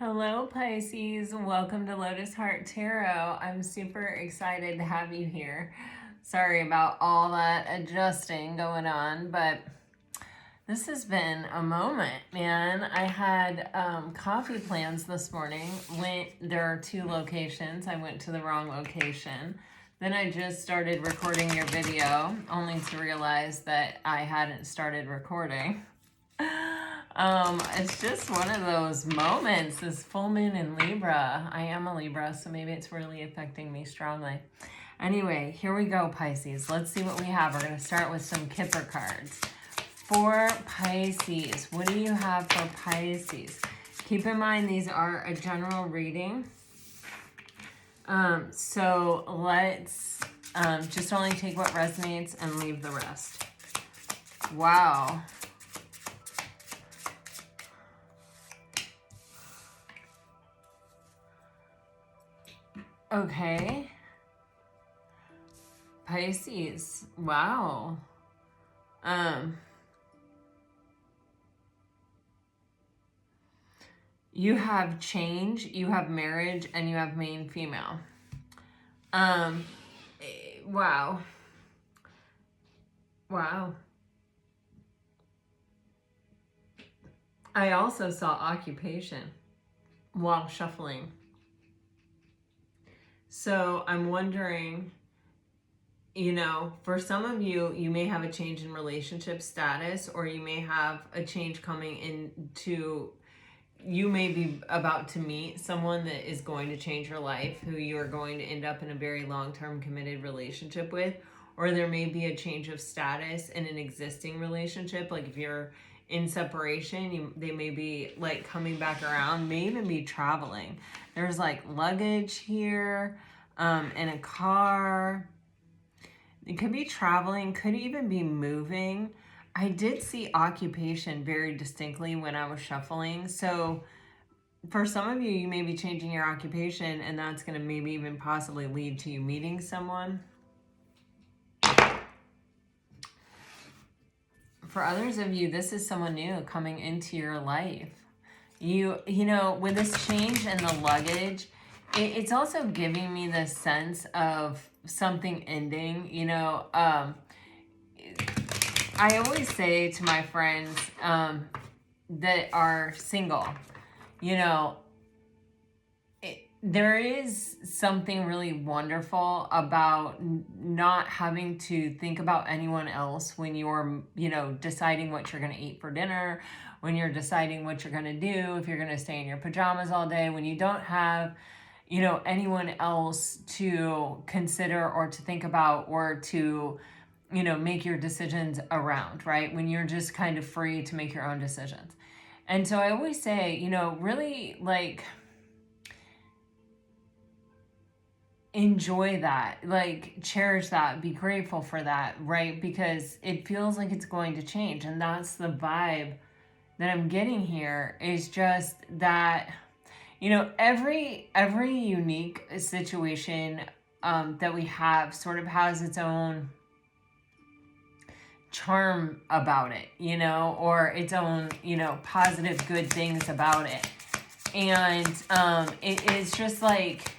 Hello, Pisces. Welcome to Lotus Heart Tarot. I'm super excited to have you here. Sorry about all that adjusting going on, but this has been a moment, man. I had coffee plans this morning. There are two locations. I went to the wrong location. Then I just started recording your video, only to realize that I hadn't started recording. It's just one of those moments, this full moon in Libra. I am a Libra, so maybe it's really affecting me strongly. Anyway, here we go, Pisces. Let's see what we have. We're going to start with some Kipper cards. For Pisces, what do you have for Pisces? Keep in mind, these are a general reading. So let's just only take what resonates and leave the rest. Wow. Okay. Pisces. Wow. You have change, you have marriage, and you have main female. Wow. Wow. I also saw occupation while shuffling. So I'm wondering, for some of you, you may have a change in relationship status, or you may have a change coming into, you may be about to meet someone that is going to change your life, who you are going to end up in a very long-term committed relationship with, or there may be a change of status in an existing relationship. Like if you're in separation, they may be like coming back around, may even be traveling. There's like luggage here, in a car. It could be traveling, could even be moving. I did see occupation very distinctly when I was shuffling. So for some of you, you may be changing your occupation, and that's going to maybe even possibly lead to you meeting someone. For others of you, this is someone new coming into your life. You know, with this change in the luggage, it's also giving me this sense of something ending. I always say to my friends that are single, there is something really wonderful about not having to think about anyone else when you're, deciding what you're going to eat for dinner, when you're deciding what you're going to do, if you're going to stay in your pajamas all day, when you don't have, anyone else to consider or to think about or to, make your decisions around, right? When you're just kind of free to make your own decisions. And so I always say, really like, enjoy that, like cherish that, be grateful for that, right? Because it feels like it's going to change. And that's the vibe that I'm getting here, is just that, every unique situation that we have sort of has its own charm about it, or its own, positive good things about it. And it's just like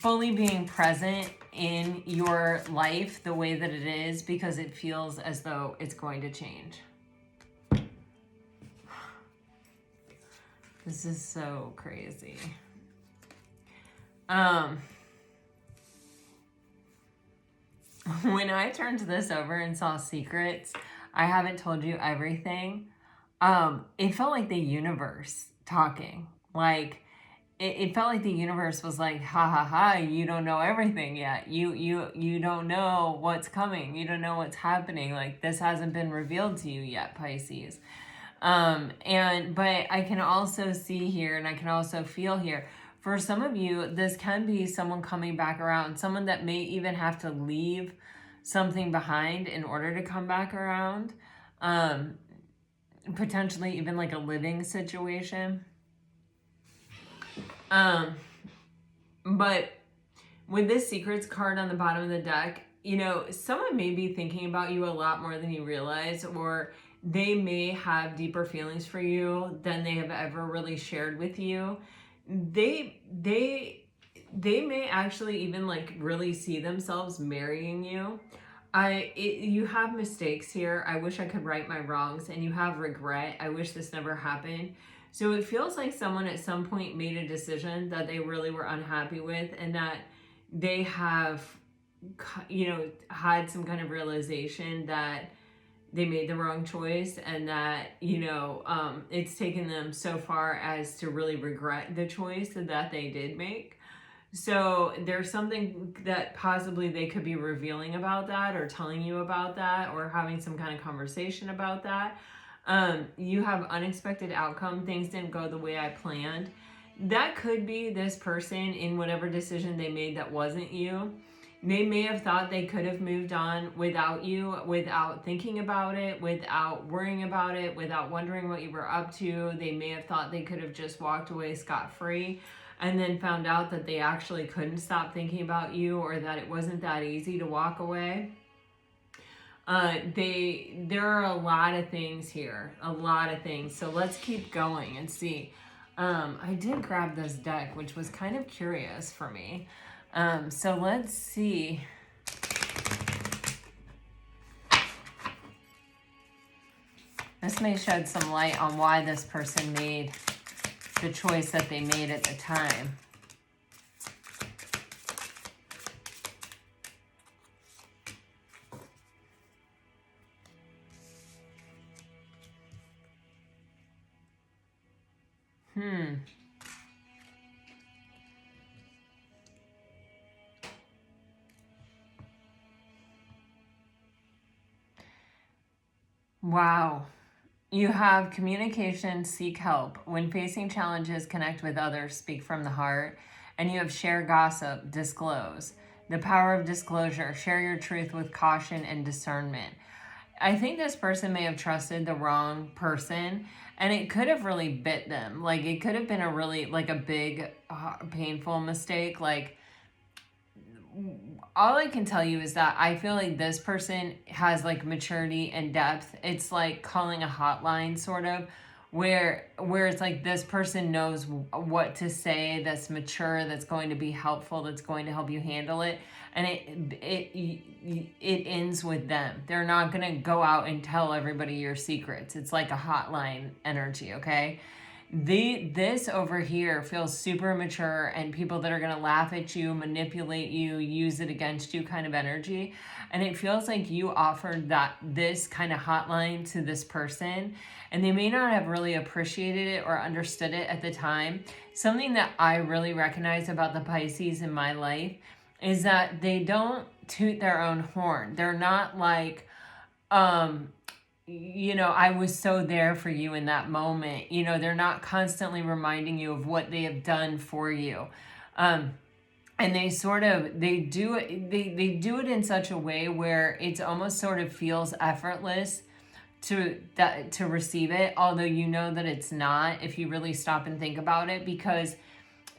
fully being present in your life the way that it is, because it feels as though it's going to change. This is so crazy. When I turned this over and saw secrets, I haven't told you everything. It felt like the universe talking. Like, it felt like the universe was like, ha ha ha, you don't know everything yet. You don't know what's coming. You don't know what's happening. Like, this hasn't been revealed to you yet, Pisces. But I can also see here, and I can also feel here, for some of you, this can be someone coming back around, someone that may even have to leave something behind in order to come back around. Potentially even like a living situation. But with this secrets card on the bottom of the deck, someone may be thinking about you a lot more than you realize, or they may have deeper feelings for you than they have ever really shared with you. They may actually even like really see themselves marrying you. You have mistakes here. I wish I could right my wrongs, and you have regret. I wish this never happened. So it feels like someone at some point made a decision that they really were unhappy with, and that they have, had some kind of realization that they made the wrong choice, and that, it's taken them so far as to really regret the choice that they did make. So there's something that possibly they could be revealing about that, or telling you about that, or having some kind of conversation about that. You have unexpected outcome. Things didn't go the way I planned. That could be this person in whatever decision they made that wasn't you. They may have thought they could have moved on without you, without thinking about it, without worrying about it, without wondering what you were up to. They may have thought they could have just walked away scot-free, and then found out that they actually couldn't stop thinking about you, or that it wasn't that easy to walk away. There are a lot of things here, a lot of things. So let's keep going and see. I did grab this deck, which was kind of curious for me. So let's see. This may shed some light on why this person made the choice that they made at the time. Wow. You have communication, seek help. When facing challenges, connect with others, speak from the heart. And you have share gossip, disclose. The power of disclosure, share your truth with caution and discernment. I think this person may have trusted the wrong person, and it could have really bit them. Like, it could have been a really, like, a big, painful mistake. Like, all I can tell you is that I feel like this person has like maturity and depth. It's like calling a hotline, sort of, where it's like this person knows what to say that's mature, that's going to be helpful, that's going to help you handle it. And it ends with them. They're not going to go out and tell everybody your secrets. It's like a hotline energy, okay? This over here feels super mature, and people that are going to laugh at you, manipulate you, use it against you kind of energy. And it feels like you offered this kind of hotline to this person, and they may not have really appreciated it or understood it at the time. Something that I really recognize about the Pisces in my life is that they don't toot their own horn. They're not like, I was so there for you in that moment. They're not constantly reminding you of what they have done for you. And they do it in such a way where it's almost sort of feels effortless to receive it, although you know that it's not if you really stop and think about it, because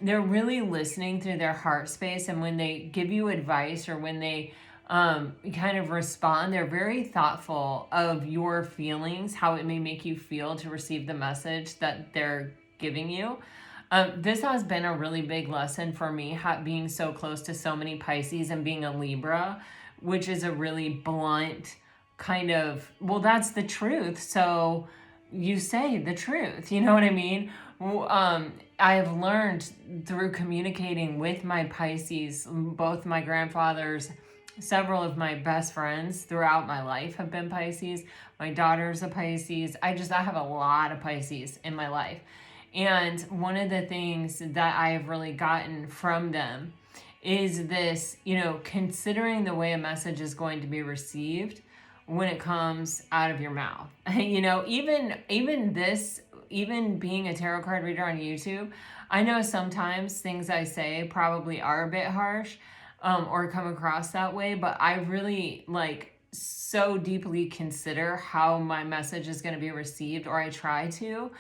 they're really listening through their heart space. And when they give you advice, or when they kind of respond, they're very thoughtful of your feelings, how it may make you feel to receive the message that they're giving you. This has been a really big lesson for me, being so close to so many Pisces and being a Libra, which is a really blunt kind of, well, that's the truth, so you say the truth, you know what I mean? I have learned through communicating with my Pisces, both my grandfathers, several of my best friends throughout my life have been Pisces. My daughter's a Pisces. I have a lot of Pisces in my life. And one of the things that I have really gotten from them is this, considering the way a message is going to be received when it comes out of your mouth. Even being a tarot card reader on YouTube, I know sometimes things I say probably are a bit harsh, or come across that way, but I really so deeply consider how my message is going to be received, or I try to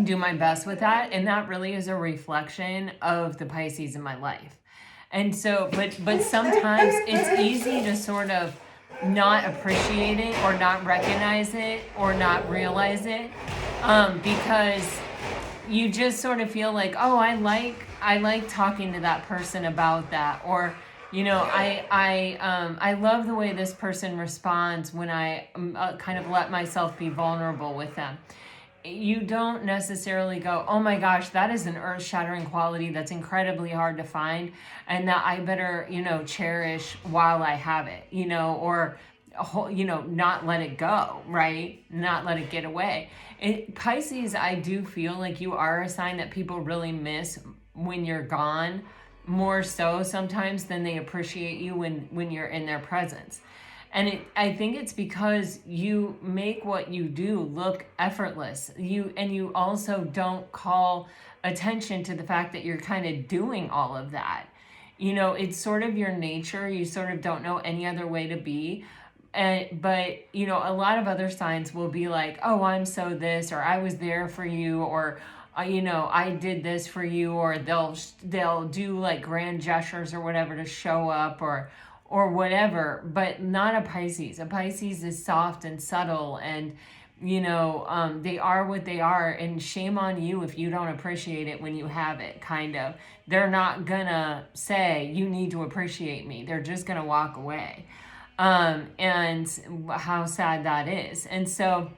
do my best with that. And that really is a reflection of the Pisces in my life. And so, but sometimes it's easy to sort of not appreciate it or not recognize it or not realize it, because you just sort of feel like, oh, I like talking to that person about that, or I love the way this person responds when I kind of let myself be vulnerable with them. You don't necessarily go, oh my gosh, that is an earth-shattering quality that's incredibly hard to find, and that I better, cherish while I have it, or, not let it go, right? Not let it get away. Pisces, I do feel like you are a sign that people really miss when you're gone, more so sometimes than they appreciate you when you're in their presence. And I think it's because you make what you do look effortless. You also don't call attention to the fact that you're kind of doing all of that. It's sort of your nature. You sort of don't know any other way to be. But a lot of other signs will be like, oh, I'm so this, or I was there for you, or I did this for you, or they'll do like grand gestures or whatever to show up, or whatever, but not a Pisces. A Pisces is soft and subtle, and they are what they are, and shame on you if you don't appreciate it when you have it, kind of. They're not gonna say, you need to appreciate me. They're just gonna walk away. And how sad that is. And so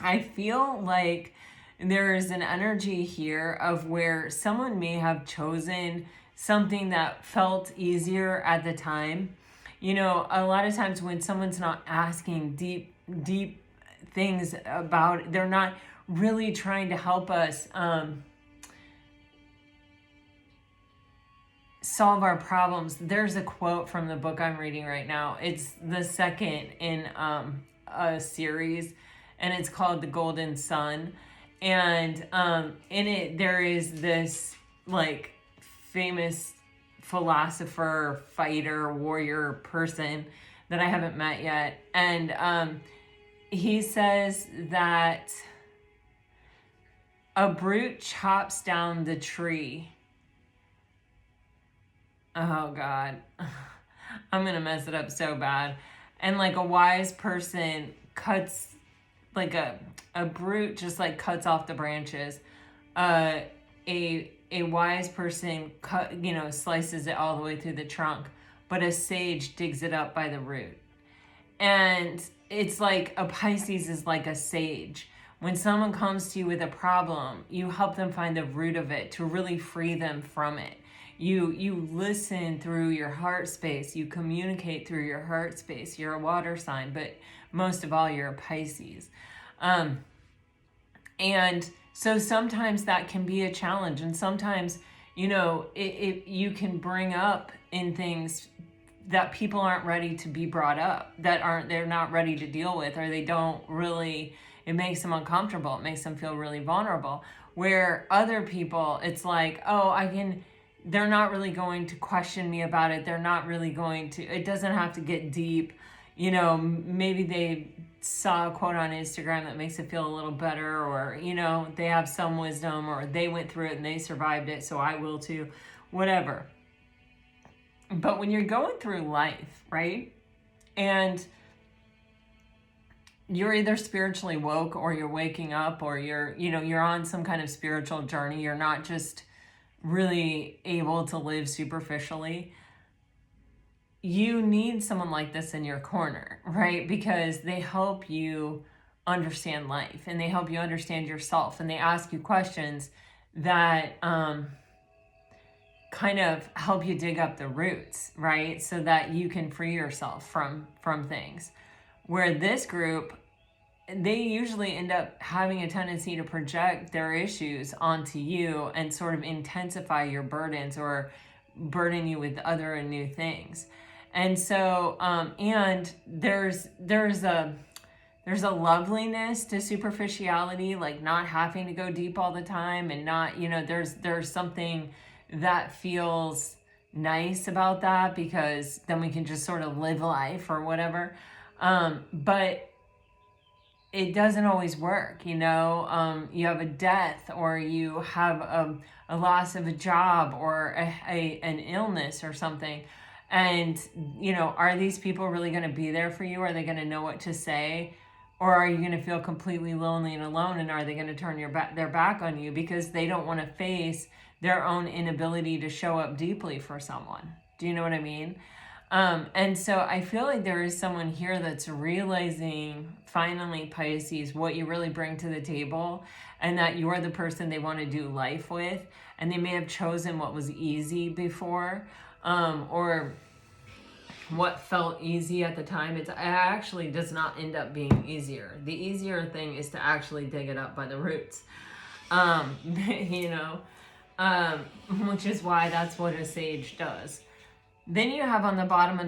I feel like there is an energy here of where someone may have chosen something that felt easier at the time. A lot of times when someone's not asking deep things about it, they're not really trying to help us solve our problems. There's a quote from the book I'm reading right now. It's the second in a series, and it's called The Golden Sun. And in it, there is this like famous philosopher, fighter, warrior person that I haven't met yet. And he says that a brute chops down the tree. Oh God, I'm gonna mess it up so bad. And like a wise person cuts, like a brute just like cuts off the branches. A wise person slices it all the way through the trunk, but a sage digs it up by the root. And it's like a Pisces is like a sage. When someone comes to you with a problem, you help them find the root of it to really free them from it. You listen through your heart space. You communicate through your heart space. You're a water sign, but most of all, you're a Pisces. And so sometimes that can be a challenge. And sometimes, you can bring up in things that people aren't ready to be brought up, they're not ready to deal with, or they don't really, it makes them uncomfortable. It makes them feel really vulnerable. Where other people, it's like, oh, they're not really going to question me about it. They're not really going to, it doesn't have to get deep. Maybe they saw a quote on Instagram that makes it feel a little better, or, they have some wisdom, or they went through it and they survived it, so I will too, whatever. But when you're going through life, right? And you're either spiritually woke, or you're waking up, or you're on some kind of spiritual journey. You're not just really able to live superficially. You need someone like this in your corner, right? Because they help you understand life, and they help you understand yourself, and they ask you questions that kind of help you dig up the roots, right? So that you can free yourself from things. Where this group, they usually end up having a tendency to project their issues onto you and sort of intensify your burdens, or burden you with other and new things. And so, and there's a loveliness to superficiality, like not having to go deep all the time, and not, there's something that feels nice about that, because then we can just sort of live life or whatever. But it doesn't always work, you have a death, or you have a loss of a job, or an illness or something. And, you know, are these people really going to be there for you? Are they going to know what to say? Or are you going to feel completely lonely and alone? And are they going to turn their back on you because they don't want to face their own inability to show up deeply for someone? Do you know what I mean? And so I feel like there is someone here that's realizing, finally, Pisces, what you really bring to the table, and that you're the person they want to do life with. And they may have chosen what was easy before, or what felt easy at the time. It actually does not end up being easier. The easier thing is to actually dig it up by the roots, you know, which is why that's what a sage does. Then you have on the bottom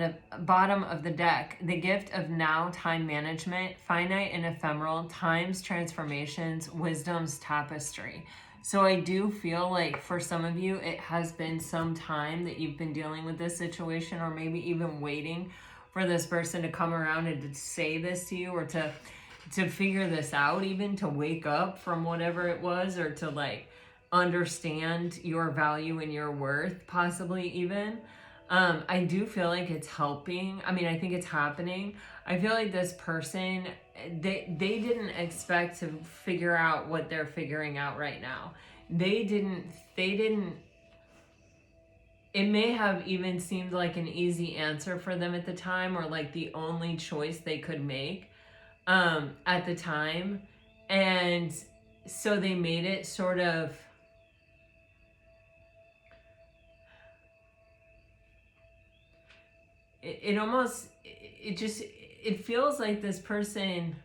of the deck, the gift of now, time management, finite and ephemeral, times, transformations, wisdom's tapestry. So I do feel like for some of you, it has been some time that you've been dealing with this situation, or maybe even waiting for this person to come around and to say this to you, or to figure this out, even to wake up from whatever it was, or to like understand your value and your worth, possibly even. I do feel like it's helping. I mean, I think it's happening. I feel like this person, they didn't expect to figure out what they're figuring out right now. They didn't, it may have even seemed like an easy answer for them at the time, or like the only choice they could make, at the time. And so they made it sort of, it feels like this person,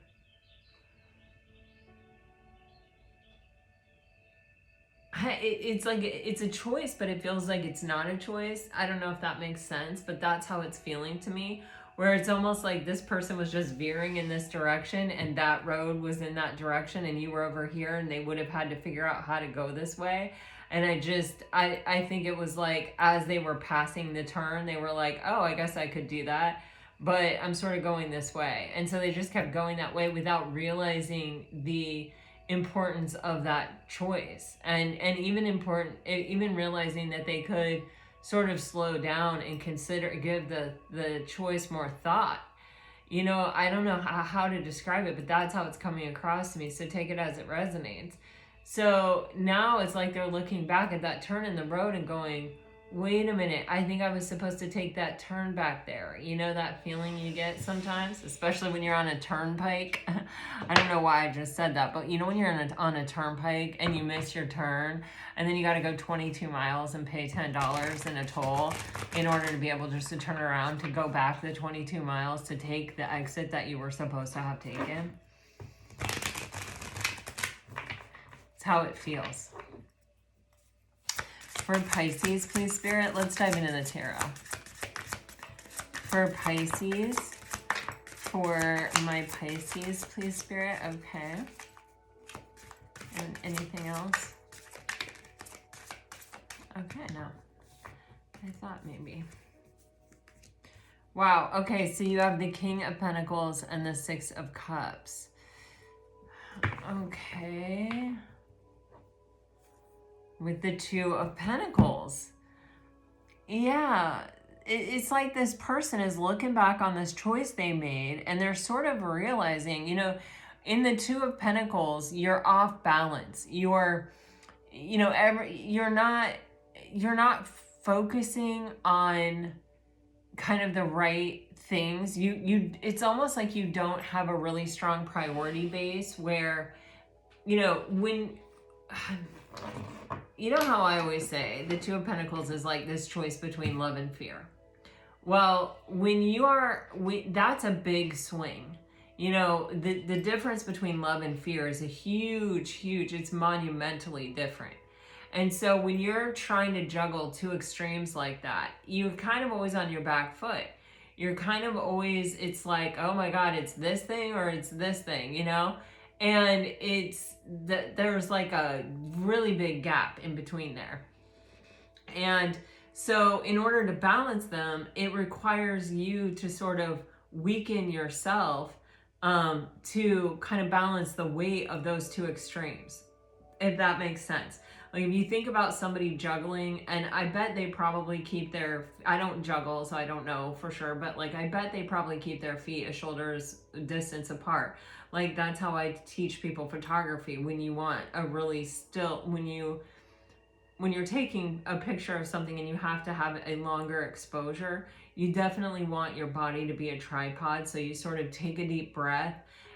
it's like it's a choice, but it feels like it's not a choice. I don't know if that makes sense, but that's how it's feeling to me, where it's almost like this person was just veering in this direction, and that road was in that direction, and you were over here, and they would have had to figure out how to go this way. And I think it was like, as they were passing the turn, they were like, oh, I guess I could do that, but I'm sort of going this way. And so they just kept going that way without realizing the importance of that choice. And even realizing that they could sort of slow down and give the choice more thought. You know, I don't know how to describe it, but that's how it's coming across to me. So take it as it resonates. So now it's like they're looking back at that turn in the road and going, wait a minute, I think I was supposed to take that turn back there. You know that feeling you get sometimes, especially when you're on a turnpike. I don't know why I just said that, but you know when you're on a turnpike and you miss your turn, and then you got to go 22 miles and pay $10 in a toll in order to be able just to turn around to go back the 22 miles to take the exit that you were supposed to have taken. It's how it feels. For Pisces, please, Spirit, let's dive into the tarot. For Pisces, for my Pisces, please, Spirit, okay. And anything else? Okay, no. I thought maybe. Wow, okay, so you have the King of Pentacles and the Six of Cups. Okay. With the Two of Pentacles. Yeah, it's like this person is looking back on this choice they made, and they're sort of realizing, you know, in the Two of Pentacles, you're off balance. You're not focusing on kind of the right things. It's almost like you don't have a really strong priority base, where, you know, when... You know how I always say the Two of Pentacles is like this choice between love and fear. Well, that's a big swing. You know, the difference between love and fear is a huge, it's monumentally different. And so when you're trying to juggle two extremes like that, you're kind of always on your back foot. You're kind of always, it's like, oh my God, it's this thing or it's this thing, you know? And there's like a really big gap in between there. And so in order to balance them, it requires you to sort of weaken yourself to kind of balance the weight of those two extremes, if that makes sense. Like if you think about somebody juggling, and I bet they probably keep their, I don't juggle, so I don't know for sure, but like I bet they probably keep their feet a shoulder's distance apart. Like that's how I teach people photography. When you want a really still, when you're taking a picture of something and you have to have a longer exposure, you definitely want your body to be a tripod. So you sort of take a deep breath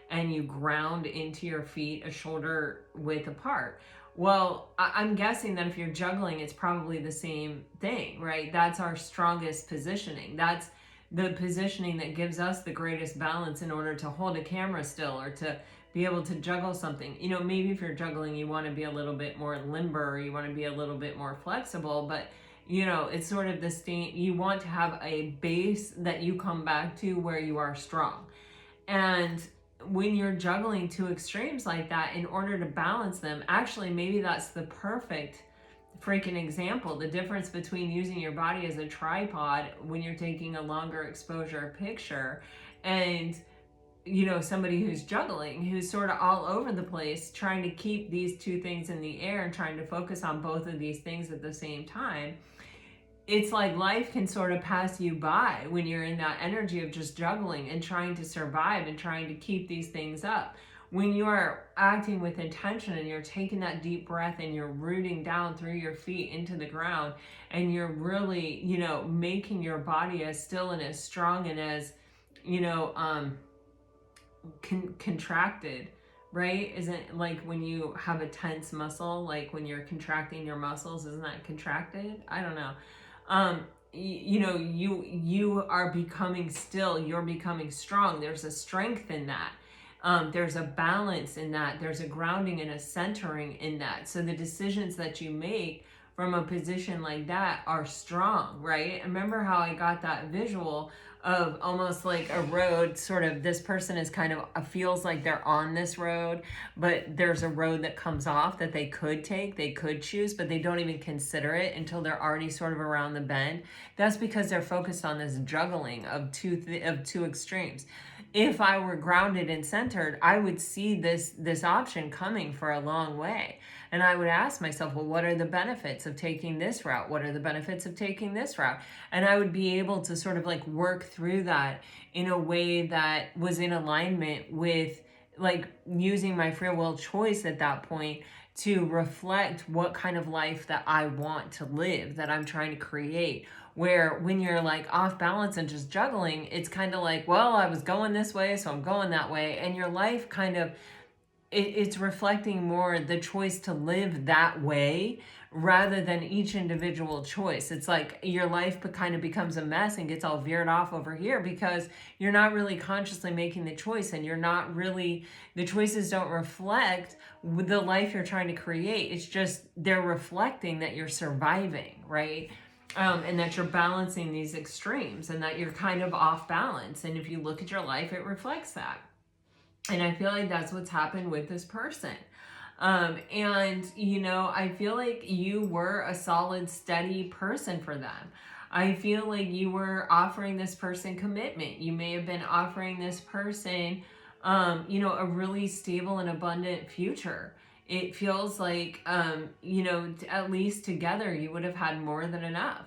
and you ground into your feet a shoulder width apart. Well, I'm guessing that if you're juggling, it's probably the same thing, right? That's our strongest positioning. That's the positioning that gives us the greatest balance in order to hold a camera still or to be able to juggle something. You know, maybe if you're juggling, you want to be a little bit more limber, or you want to be a little bit more flexible, but you know, it's sort of the same. You want to have a base that you come back to where you are strong. And when you're juggling two extremes like that, in order to balance them, actually, maybe that's the perfect freaking example. The difference between using your body as a tripod when you're taking a longer exposure picture and, you know, somebody who's juggling, who's sort of all over the place, trying to keep these two things in the air and trying to focus on both of these things at the same time. It's like life can sort of pass you by when you're in that energy of just juggling and trying to survive and trying to keep these things up. When you are acting with intention and you're taking that deep breath and you're rooting down through your feet into the ground and you're really, you know, making your body as still and as strong and as, you know, contracted, right? Isn't like when you have a tense muscle, like when you're contracting your muscles, isn't that contracted? I don't know. You know, you are becoming still, you're becoming strong. There's a strength in that. There's a balance in that. There's a grounding and a centering in that. So the decisions that you make from a position like that are strong, right? Remember how I got that visual of almost like a road, sort of this person is kind of, feels like they're on this road, but there's a road that comes off that they could take, they could choose, but they don't even consider it until they're already sort of around the bend. That's because they're focused on this juggling of two extremes. If I were grounded and centered, I would see this option coming for a long way. And I would ask myself, well, what are the benefits of taking this route? What are the benefits of taking this route? And I would be able to sort of like work through that in a way that was in alignment with like using my free will choice at that point to reflect what kind of life that I want to live, that I'm trying to create. Where when you're like off balance and just juggling, it's kind of like, well, I was going this way, so I'm going that way. And your life kind of, it's reflecting more the choice to live that way rather than each individual choice. It's like your life kind of becomes a mess and gets all veered off over here because you're not really consciously making the choice, and you're not really, the choices don't reflect the life you're trying to create. It's just they're reflecting that you're surviving, right? And that you're balancing these extremes and that you're kind of off balance. And if you look at your life, it reflects that. And I feel like that's what's happened with this person. And, you know, I feel like you were a solid, steady person for them. I feel like you were offering this person commitment. You may have been offering this person, you know, a really stable and abundant future. It feels like, you know, at least together you would have had more than enough.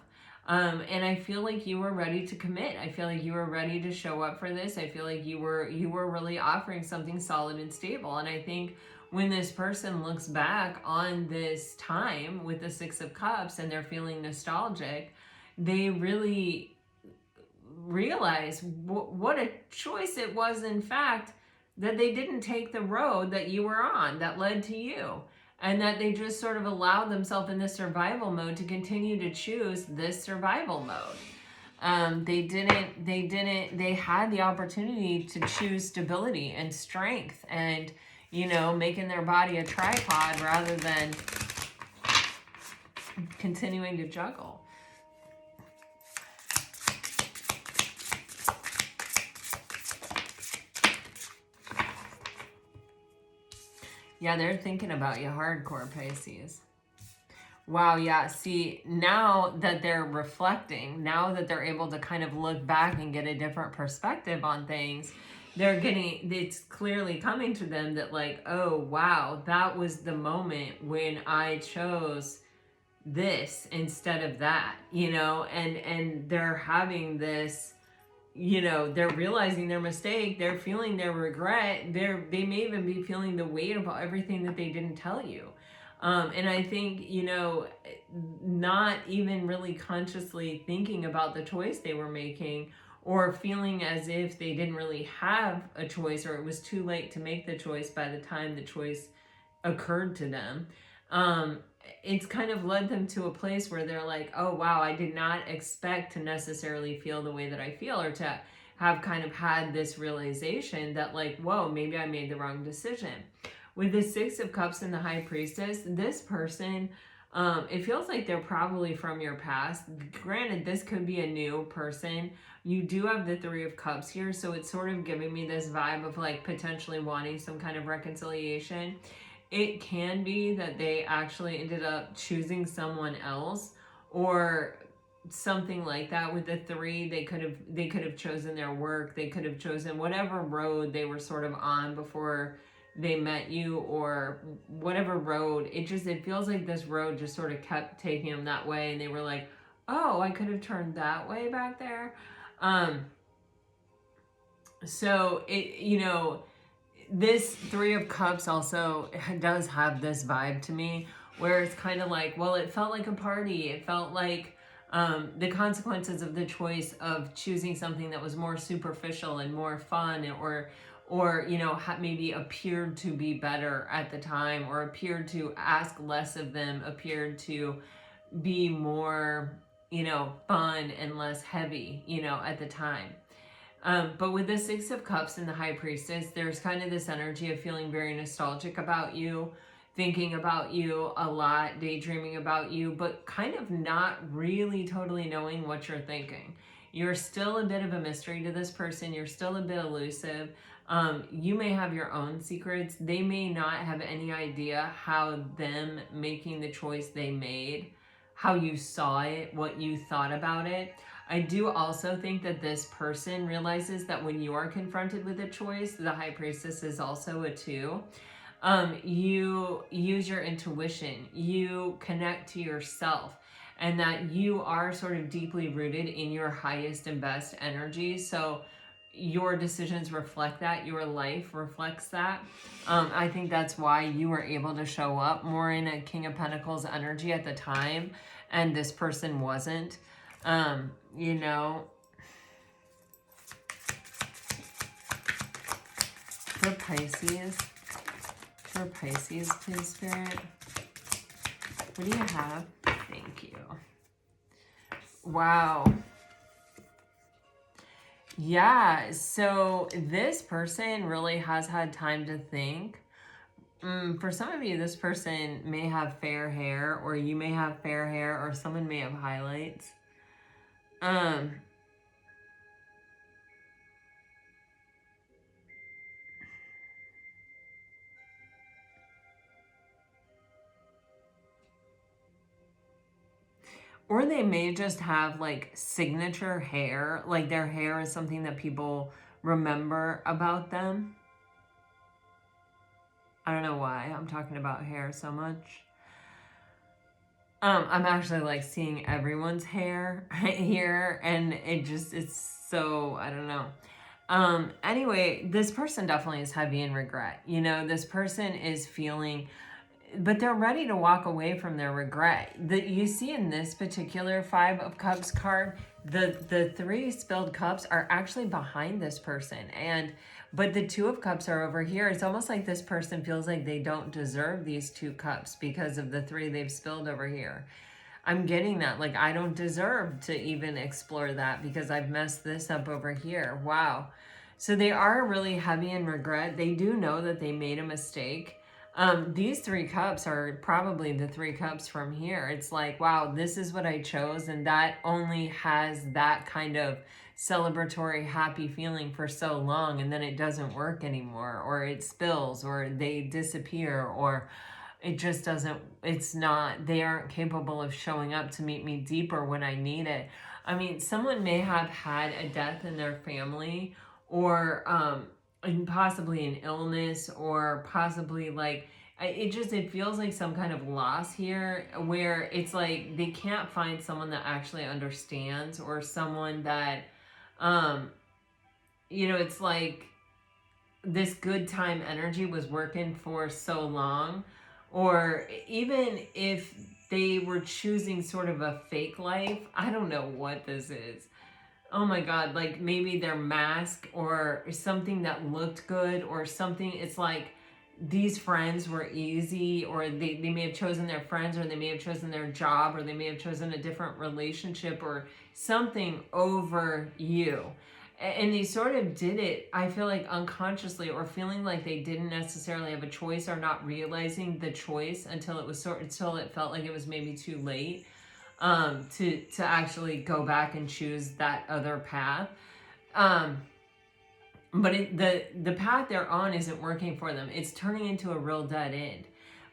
And I feel like you were ready to commit. I feel like you were ready to show up for this. I feel like you were really offering something solid and stable. And I think when this person looks back on this time with the Six of Cups and they're feeling nostalgic, they really realize what a choice it was, in fact, that they didn't take the road that you were on that led to you, and that they just sort of allowed themselves in this survival mode to continue to choose this survival mode. They had the opportunity to choose stability and strength and, you know, making their body a tripod rather than continuing to juggle. Yeah, they're thinking about you hardcore, Pisces. Wow, yeah. See, now that they're reflecting, now that they're able to kind of look back and get a different perspective on things, it's clearly coming to them that like, oh wow, that was the moment when I chose this instead of that, and they're having this, they're realizing their mistake, they're feeling their regret, they may even be feeling the weight about everything that they didn't tell you. And I think, not even really consciously thinking about the choice they were making, or feeling as if they didn't really have a choice, or it was too late to make the choice by the time the choice occurred to them. It's kind of led them to a place where they're like, oh wow, I did not expect to necessarily feel the way that I feel, or to have kind of had this realization that like, whoa, maybe I made the wrong decision. With the Six of Cups and the High Priestess, this person, it feels like they're probably from your past. Granted, this could be a new person. You do have the Three of Cups here, so it's sort of giving me this vibe of like potentially wanting some kind of reconciliation. It can be that they actually ended up choosing someone else, or something like that. With the three, they could have chosen their work, they could have chosen whatever road they were sort of on before they met you, or whatever road. It feels like this road just sort of kept taking them that way, and they were like, oh, I could have turned that way back there. So this Three of Cups also does have this vibe to me, where it's kind of like, well, it felt like a party. It felt like the consequences of the choice of choosing something that was more superficial and more fun, or maybe appeared to be better at the time, or appeared to ask less of them, appeared to be more, fun and less heavy, at the time. But with the Six of Cups and the High Priestess, there's kind of this energy of feeling very nostalgic about you, thinking about you a lot, daydreaming about you, but kind of not really totally knowing what you're thinking. You're still a bit of a mystery to this person. You're still a bit elusive. You may have your own secrets. They may not have any idea how them making the choice they made, how you saw it, what you thought about it. I do also think that this person realizes that when you are confronted with a choice, the High Priestess is also a 2. You use your intuition, you connect to yourself, and that you are sort of deeply rooted in your highest and best energy. So your decisions reflect that, your life reflects that. I think that's why you were able to show up more in a King of Pentacles energy at the time, and this person wasn't. For Pisces, please, Spirit, what do you have? Thank you. Wow. Yeah, so this person really has had time to think. For some of you, this person may have fair hair, or you may have fair hair, or someone may have highlights. Or they may just have like signature hair, like their hair is something that people remember about them. I don't know why I'm talking about hair so much. I'm actually like seeing everyone's hair here, and it's so, I don't know. Anyway, this person definitely is heavy in regret. This person is feeling, but they're ready to walk away from their regret. That you see in this particular Five of Cups card, the 3 spilled cups are actually behind this person, but the Two of Cups are over here. It's almost like this person feels like they don't deserve these 2 cups because of the 3 they've spilled over here. I'm getting that, like, I don't deserve to even explore that because I've messed this up over here. Wow. So they are really heavy in regret. They do know that they made a mistake. These 3 cups are probably the 3 cups from here. It's like, wow, this is what I chose, and that only has that kind of celebratory, happy feeling for so long, and then it doesn't work anymore, or it spills, or they disappear, or it just doesn't, they aren't capable of showing up to meet me deeper when I need it. I mean, someone may have had a death in their family, or and possibly an illness, or possibly like, it feels like some kind of loss here, where it's like they can't find someone that actually understands, or someone that, um it's like this good time energy was working for so long. Or even if they were choosing sort of a fake life, I don't know what this is. Oh my God, like maybe their mask or something that looked good or something. It's like these friends were easy, or they may have chosen their friends, or they may have chosen their job, or they may have chosen a different relationship or something over you. And they sort of did it, I feel like, unconsciously, or feeling like they didn't necessarily have a choice, or not realizing the choice until it felt like it was maybe too late, to actually go back and choose that other path. But the path they're on isn't working for them. It's turning into a real dead end.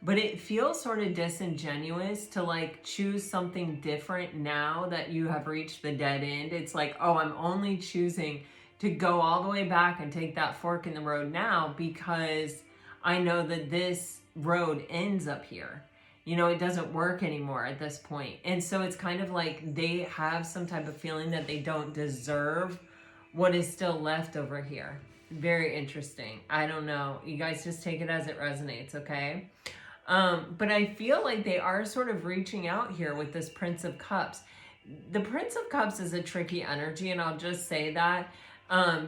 But it feels sort of disingenuous to like choose something different now that you have reached the dead end. It's like, oh, I'm only choosing to go all the way back and take that fork in the road now because I know that this road ends up here. It doesn't work anymore at this point. And so it's kind of like they have some type of feeling that they don't deserve what is still left over here. Very interesting. I don't know. You guys just take it as it resonates, okay? But I feel like they are sort of reaching out here with this Prince of Cups. The Prince of Cups is a tricky energy, and I'll just say that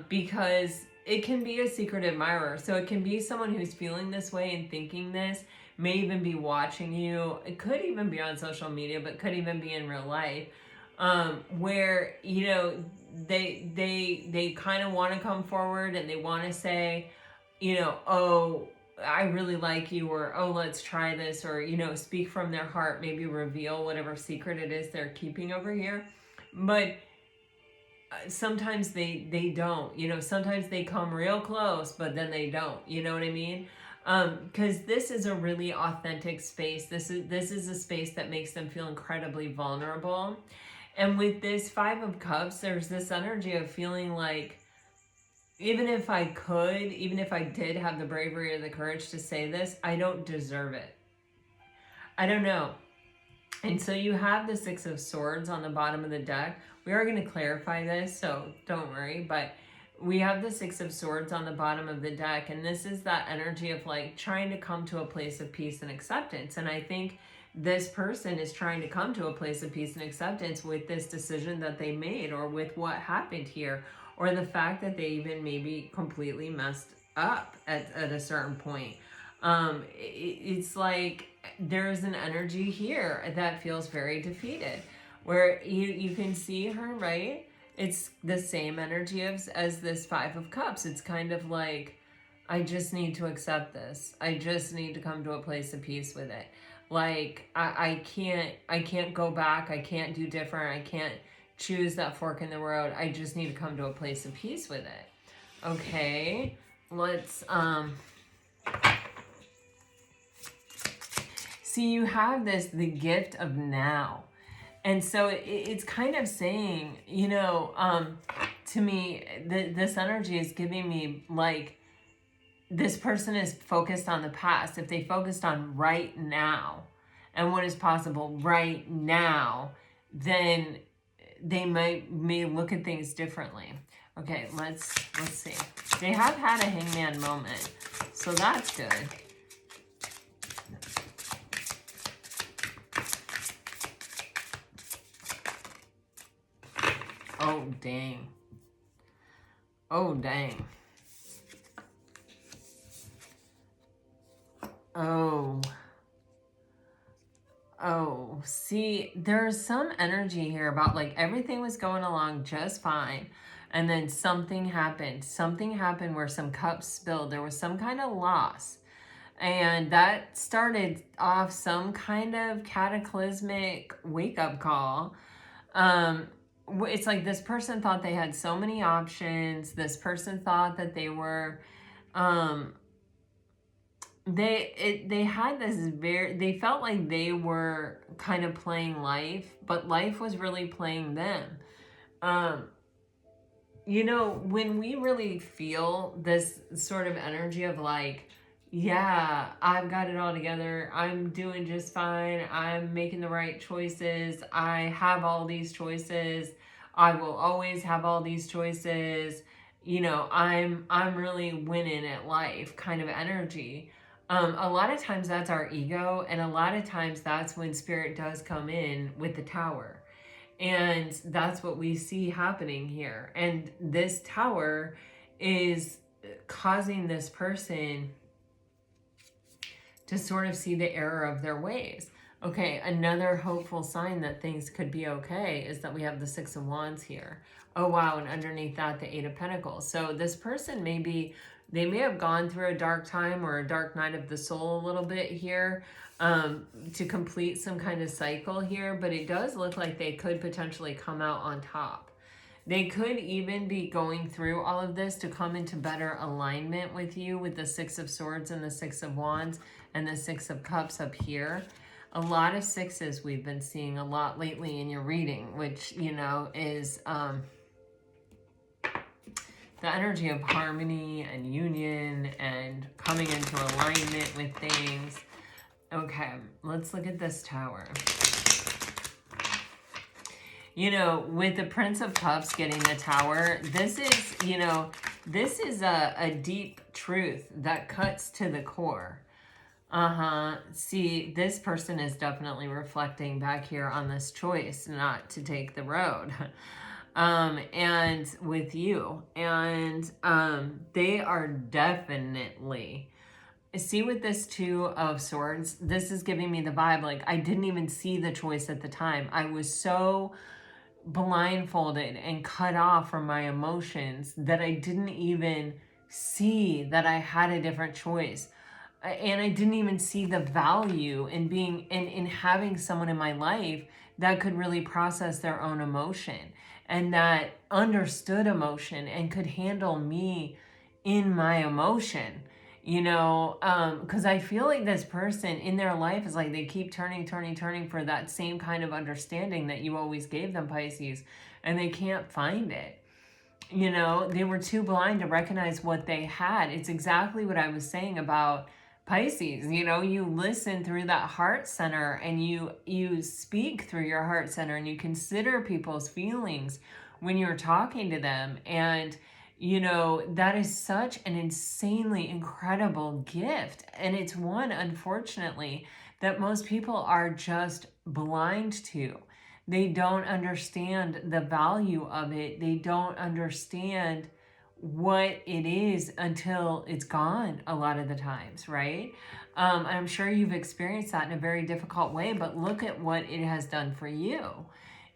because it can be a secret admirer. So it can be someone who's feeling this way and thinking this, may even be watching you. It could even be on social media, but could even be in real life, where, they kind of want to come forward and they want to say, oh, I really like you, or oh, let's try this, or speak from their heart, maybe reveal whatever secret it is they're keeping over here. But sometimes they don't. Sometimes they come real close, but then they don't. You know what I mean? Because this is a really authentic space. This is a space that makes them feel incredibly vulnerable. And with this Five of Cups, there's this energy of feeling like, even if I did have the bravery or the courage to say this, I don't deserve it. I don't know. And so you have the Six of Swords on the bottom of the deck. We are going to clarify this, so don't worry. But we have the Six of Swords on the bottom of the deck. And this is that energy of like trying to come to a place of peace and acceptance. And I think this person is trying to come to a place of peace and acceptance with this decision that they made, or with what happened here, or the fact that they even maybe completely messed up at a certain point. It's like there's an energy here that feels very defeated, where you can see her, right? It's the same energy as this Five of Cups. It's kind of like, I just need to accept this. I just need to come to a place of peace with it. Like, I can't go back. I can't do different. I can't choose that fork in the road. I just need to come to a place of peace with it. Okay, let's see, you have the gift of now. And so it's kind of saying, to me, this energy is giving me like, this person is focused on the past. If they focused on right now and what is possible right now, then they may look at things differently. Okay, let's see. They have had a hangman moment, so that's good. Oh, dang. Oh, dang. Oh, see, there's some energy here about like everything was going along just fine. And then something happened. Something happened where some cups spilled. There was some kind of loss. And that started off some kind of cataclysmic wake-up call. It's like this person thought they had so many options. This person thought that they were... They had this they felt like they were kind of playing life, but life was really playing them. you know, when we really feel this sort of energy of like, yeah, I've got it all together, I'm doing just fine, I'm making the right choices, I have all these choices, I will always have all these choices, you know, I'm really winning at life kind of energy. A lot of times that's our ego, and a lot of times that's when spirit does come in with the tower. And that's what we see happening here. And this tower is causing this person to sort of see the error of their ways. Okay, another hopeful sign that things could be okay is that we have the Six of Wands here. Oh, wow, and underneath that, the Eight of Pentacles. So this person they may have gone through a dark time or a dark night of the soul a little bit here to complete some kind of cycle here, but it does look like they could potentially come out on top. They could even be going through all of this to come into better alignment with you with the Six of Swords and the Six of Wands and the Six of Cups up here. A lot of sixes we've been seeing a lot lately in your reading, which, you know, is the energy of harmony and union and coming into alignment with things. Okay, let's look at this tower. You know, with the Prince of Cups getting the tower, this is, you know, this is a deep truth that cuts to the core. See, this person is definitely reflecting back here on this choice not to take the road. And with you. And they are definitely... See, with this Two of Swords, this is giving me the vibe like I didn't even see the choice at the time. I was so blindfolded and cut off from my emotions that I didn't even see that I had a different choice. And I didn't even see the value in being in having someone in my life that could really process their own emotion and that understood emotion and could handle me in my emotion. You know, because I feel like this person in their life is like they keep turning for that same kind of understanding that you always gave them, Pisces, and they can't find it. You know, they were too blind to recognize what they had. It's exactly what I was saying about Pisces. You know, you listen through that heart center and you speak through your heart center and you consider people's feelings when you're talking to them. And you know, that is such an insanely incredible gift. And it's one, unfortunately, that most people are just blind to. They don't understand the value of it. They don't understand what it is until it's gone a lot of the times, right? I'm sure you've experienced that in a very difficult way, but look at what it has done for you.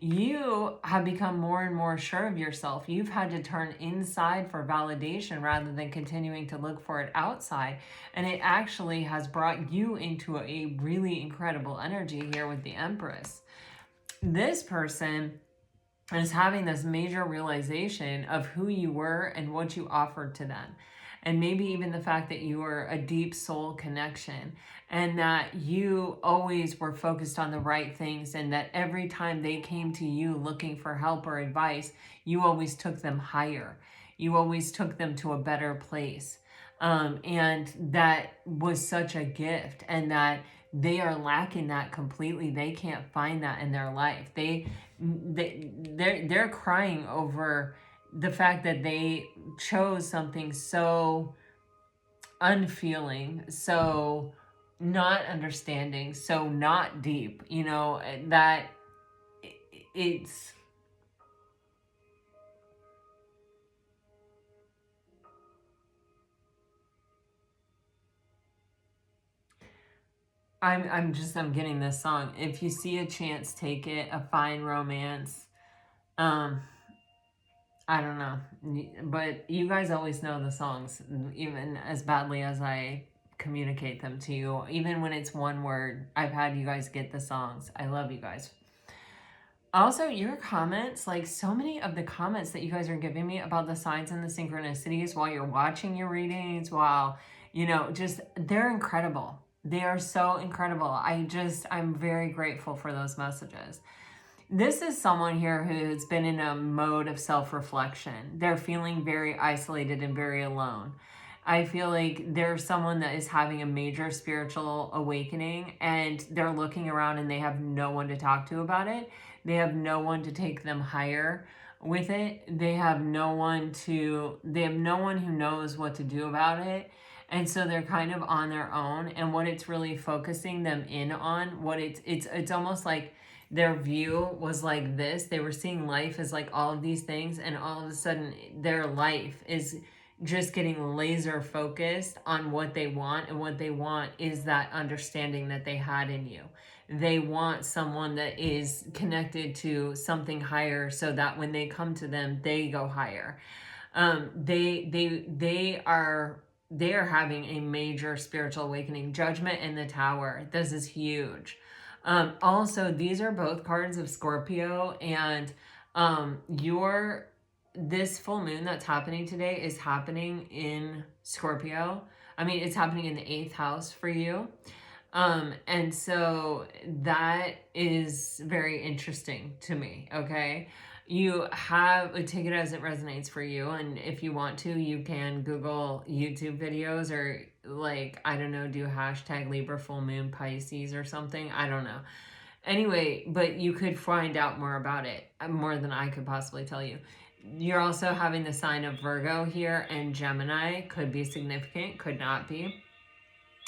You have become more and more sure of yourself. You've had to turn inside for validation rather than continuing to look for it outside. And it actually has brought you into a really incredible energy here with the Empress. This person is having this major realization of who you were and what you offered to them. And maybe even the fact that you were a deep soul connection and that you always were focused on the right things and that every time they came to you looking for help or advice, you always took them higher. You always took them to a better place. And that was such a gift, and that they are lacking that completely. They can't find that in their life. They're crying over the fact that they chose something so unfeeling, so not understanding, so not deep, you know, that it's... I'm getting this song. If you see a chance, take it. A Fine Romance. I don't know, but you guys always know the songs, even as badly as I communicate them to you. Even when it's one word, I've had you guys get the songs. I love you guys. Also, your comments, like so many of the comments that you guys are giving me about the signs and the synchronicities while you're watching your readings, while, you know, just, they're incredible. They are so incredible. I'm very grateful for those messages. This is someone here who's been in a mode of self-reflection. They're feeling very isolated and very alone. I feel like there's someone that is having a major spiritual awakening, and they're looking around and they have no one to talk to about it. They have no one to take them higher with it. They have no one who knows what to do about it. And so they're kind of on their own. And what it's really focusing them in on, it's almost like their view was like this. They were seeing life as like all of these things, and all of a sudden their life is just getting laser focused on what they want, and what they want is that understanding that they had in you. They want someone that is connected to something higher, so that when they come to them, they go higher. They are having a major spiritual awakening. Judgment in the Tower. This is huge. Also, these are both cards of Scorpio, and this full moon that's happening today is happening in Scorpio. I mean, it's happening in the 8th house for you. And so that is very interesting to me. Okay. You take it as it resonates for you. And if you want to, you can Google YouTube videos, or like, I don't know, do hashtag Libra full moon Pisces or something. I don't know. Anyway, but you could find out more about it, more than I could possibly tell you. You're also having the sign of Virgo here, and Gemini could be significant, could not be.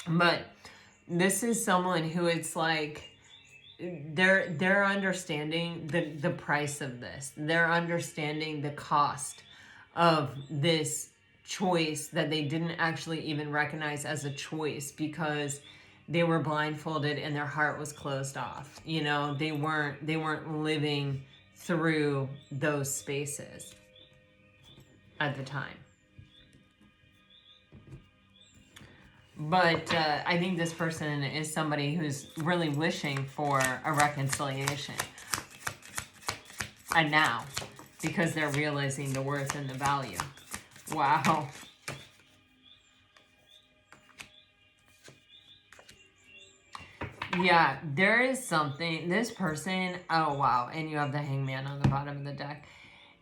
But this is someone who it's like, they're understanding the price of this. They're understanding the cost of this choice that they didn't actually even recognize as a choice, because they were blindfolded and their heart was closed off. You know, they weren't living through those spaces at the time. But I think this person is somebody who's really wishing for a reconciliation. And now, because they're realizing the worth and the value. Wow. Yeah, there is something. This person, oh wow, and you have the Hangman on the bottom of the deck.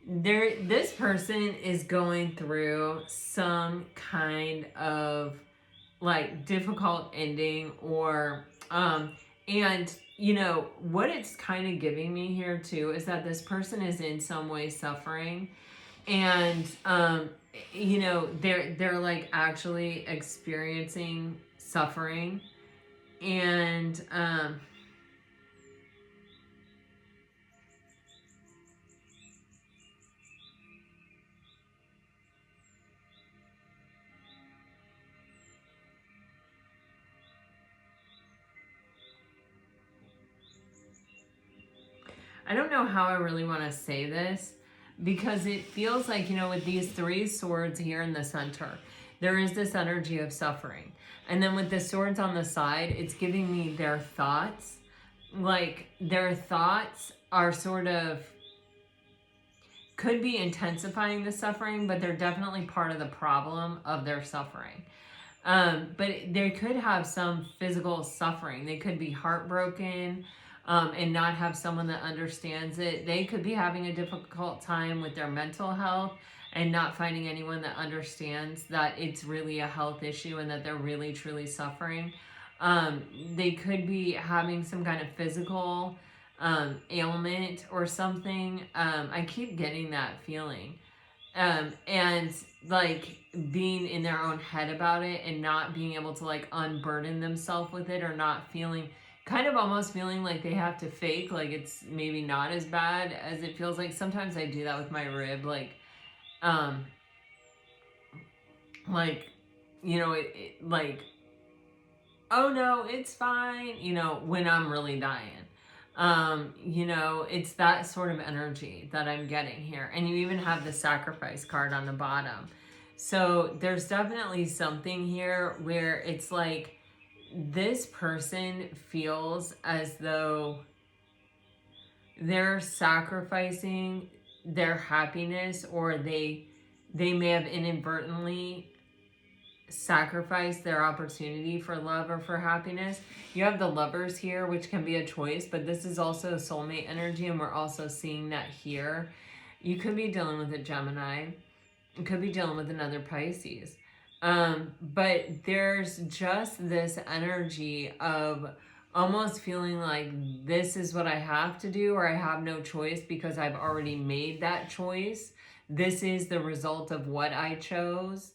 This person is going through some kind of like difficult ending, or and you know what it's kind of giving me here too is that this person is in some way suffering, and you know they're like actually experiencing suffering, and I don't know how I really want to say this, because it feels like, you know, with these 3 swords here in the center, there is this energy of suffering. And then with the swords on the side, it's giving me their thoughts. Like, their thoughts are sort of, could be intensifying the suffering, but they're definitely part of the problem of their suffering. But they could have some physical suffering. They could be heartbroken, and not have someone that understands it. They could be having a difficult time with their mental health and not finding anyone that understands that it's really a health issue and that they're really truly suffering. They could be having some kind of physical ailment or something. I keep getting that feeling. And like being in their own head about it and not being able to like unburden themselves with it, or not feeling, kind of almost feeling like they have to fake, like it's maybe not as bad as it feels like. Sometimes I do that with my rib, like, you know, it like, oh no, it's fine, you know, when I'm really dying. You know, it's that sort of energy that I'm getting here. And you even have the sacrifice card on the bottom. So there's definitely something here where it's like, this person feels as though they're sacrificing their happiness, or they may have inadvertently sacrifice their opportunity for love or for happiness. You have the Lovers here, which can be a choice, but this is also soulmate energy, and we're also seeing that here. You could be dealing with a Gemini. You could be dealing with another Pisces. But there's just this energy of almost feeling like this is what I have to do, or I have no choice because I've already made that choice. This is the result of what I chose.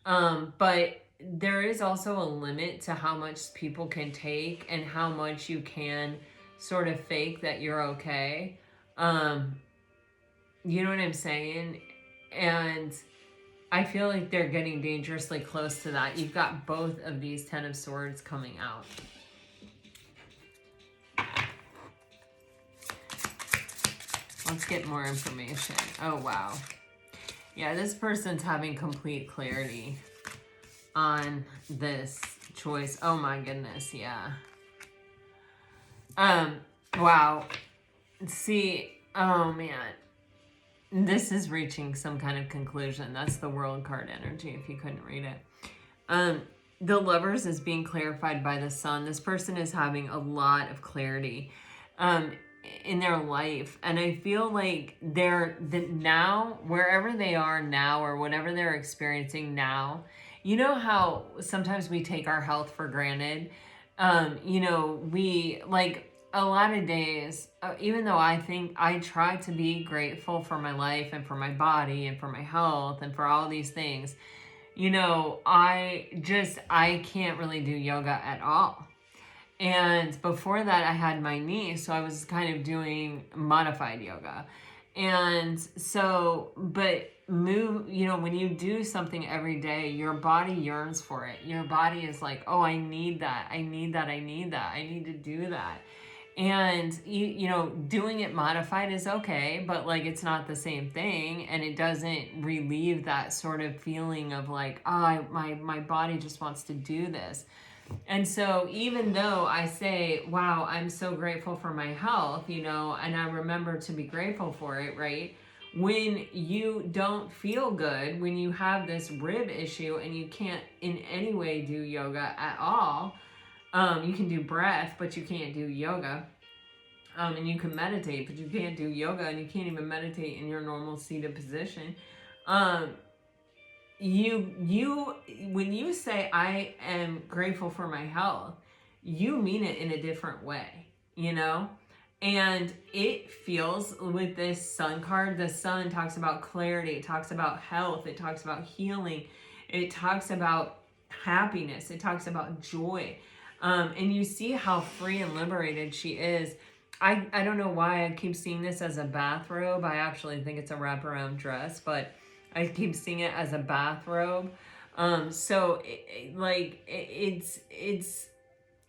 But there is also a limit to how much people can take and how much you can sort of fake that you're okay. You know what I'm saying? And I feel like they're getting dangerously close to that. You've got both of these Ten of Swords coming out. Let's get more information. Oh, wow. Yeah, this person's having complete clarity on this choice. Oh my goodness, yeah. Wow. See, oh man. This is reaching some kind of conclusion. That's the World card energy, if you couldn't read it. The Lovers is being clarified by the Sun. This person is having a lot of clarity in their life, and I feel like now, wherever they are now, or whatever they're experiencing now, you know how sometimes we take our health for granted. You know, we like a lot of days, even though I think I try to be grateful for my life and for my body and for my health and for all these things, you know, I can't really do yoga at all. And before that, I had my knee, so I was kind of doing modified yoga. And so, but you know, when you do something every day, your body yearns for it. Your body is like, oh, I need that. I need that. I need that. I need to do that. And you know, doing it modified is okay, but like it's not the same thing, and it doesn't relieve that sort of feeling of like, oh, my body just wants to do this. And so even though I say, wow, I'm so grateful for my health, you know, and I remember to be grateful for it, right? When you don't feel good, when you have this rib issue and you can't in any way do yoga at all, you can do breath, but you can't do yoga. And you can meditate, but you can't do yoga, and you can't even meditate in your normal seated position. When you say I am grateful for my health, you mean it in a different way, you know? And it feels, with this Sun card, the Sun talks about clarity, it talks about health, it talks about healing, it talks about happiness, it talks about joy. And you see how free and liberated she is. I don't know why I keep seeing this as a bathrobe. I actually think it's a wraparound dress, but I keep seeing it as a bathrobe. So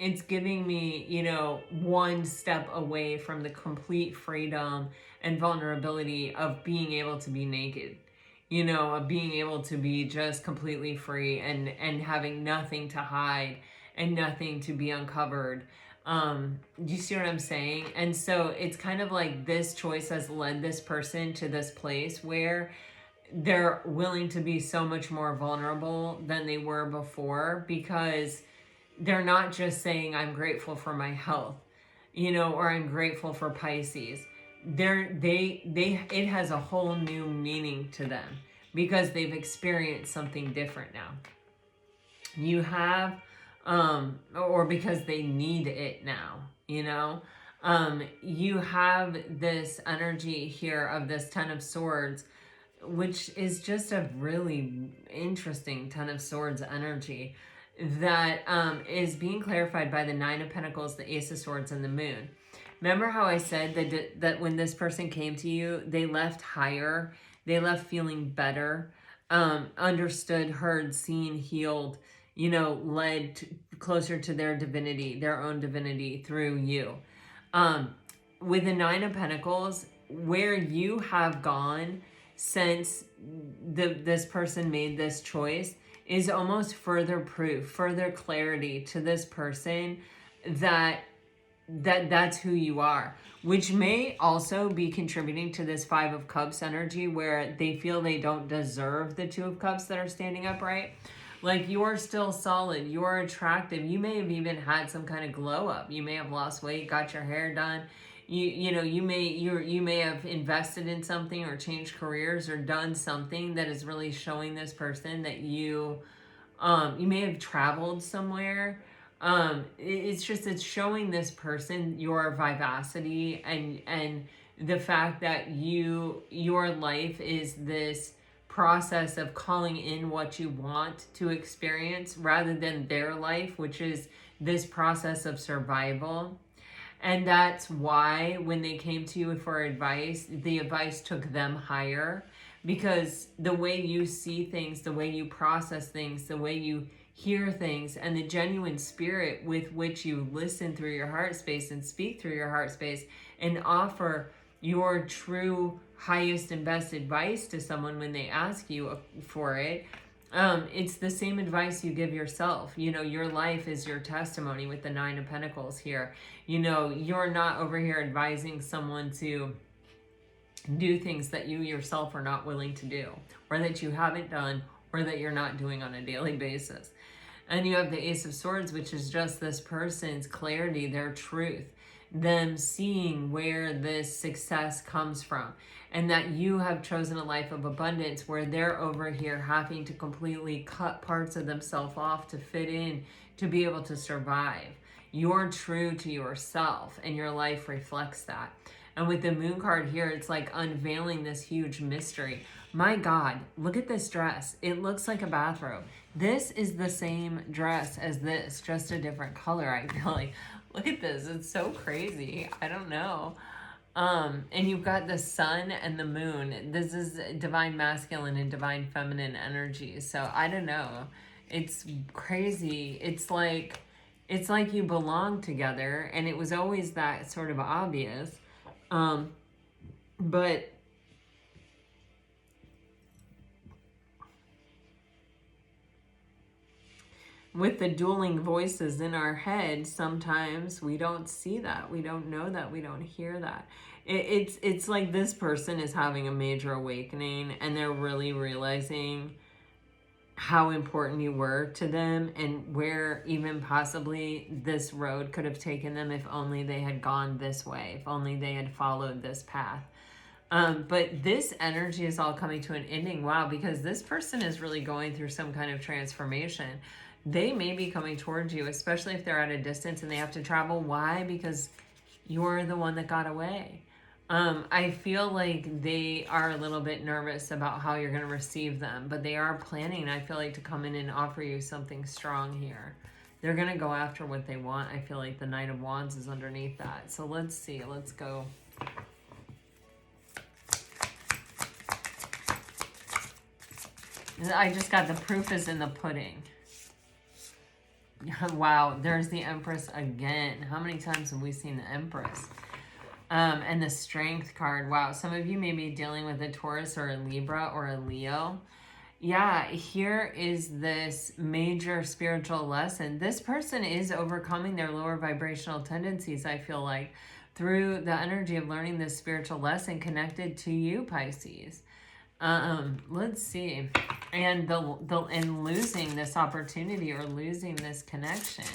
it's giving me, you know, one step away from the complete freedom and vulnerability of being able to be naked, you know, of being able to be just completely free and having nothing to hide and nothing to be uncovered. Do you see what I'm saying? And so it's kind of like this choice has led this person to this place where they're willing to be so much more vulnerable than they were before, because they're not just saying I'm grateful for my health, you know, or I'm grateful for Pisces. It has a whole new meaning to them because they've experienced something different now. You have, or because they need it now, you know. You have this energy here of this Ten of Swords, which is just a really interesting Ten of Swords energy that is being clarified by the Nine of Pentacles, the Ace of Swords, and the Moon. Remember how I said that when this person came to you, they left higher, they left feeling better, understood, heard, seen, healed, you know, led closer to their divinity, their own divinity through you. With the Nine of Pentacles, where you have gone since this person made this choice is almost further proof, further clarity to this person that's who you are, which may also be contributing to this Five of Cups energy where they feel they don't deserve the Two of Cups that are standing upright. Like, you're still solid, you're attractive. You may have even had some kind of glow up. You may have lost weight, got your hair done. You may have invested in something or changed careers or done something that is really showing this person that you may have traveled somewhere. It's showing this person your vivacity and the fact that your life is this process of calling in what you want to experience rather than their life, which is this process of survival. And that's why when they came to you for advice, the advice took them higher, because the way you see things, the way you process things, the way you hear things, and the genuine spirit with which you listen through your heart space and speak through your heart space and offer your true highest and best advice to someone when they ask you for it, it's the same advice you give yourself. Your life is your testimony with the Nine of Pentacles here. You're not over here advising someone to do things that you yourself are not willing to do, or that you haven't done, or that you're not doing on a daily basis. And you have the Ace of Swords, which is just this person's clarity, their truth, them seeing where this success comes from, and that you have chosen a life of abundance where they're over here having to completely cut parts of themselves off to fit in, to be able to survive. You're true to yourself, and your life reflects that. And with the Moon card here, it's like unveiling this huge mystery. My God, look at this dress. It looks like a bathrobe. This is the same dress as this, just a different color, I feel like. Look at this. It's so crazy. I don't know. And you've got the sun and the moon. This is divine masculine and divine feminine energy. So I don't know. It's crazy. It's like you belong together, and it was always that sort of obvious. But with the dueling voices in our head, sometimes we don't see that. We don't know that. We don't hear that. It's like this person is having a major awakening, and they're really realizing how important you were to them, and where even possibly this road could have taken them if only they had gone this way, if only they had followed this path. But this energy is all coming to an ending. Wow, because this person is really going through some kind of transformation. They may be coming towards you, especially if they're at a distance and they have to travel. Why? Because you're the one that got away. I feel like they are a little bit nervous about how you're going to receive them, but they are planning, I feel like, to come in and offer you something strong here. They're going to go after what they want. I feel like the Knight of Wands is underneath that. So let's see. Let's go. I just got the proof is in the pudding. Wow, there's the Empress again. How many times have we seen the Empress? And the Strength card. Wow, some of you may be dealing with a Taurus or a Libra or a Leo. Yeah, here is this major spiritual lesson. This person is overcoming their lower vibrational tendencies, I feel like, through the energy of learning this spiritual lesson connected to you, Pisces. Let's see. And and losing this opportunity or losing this connection.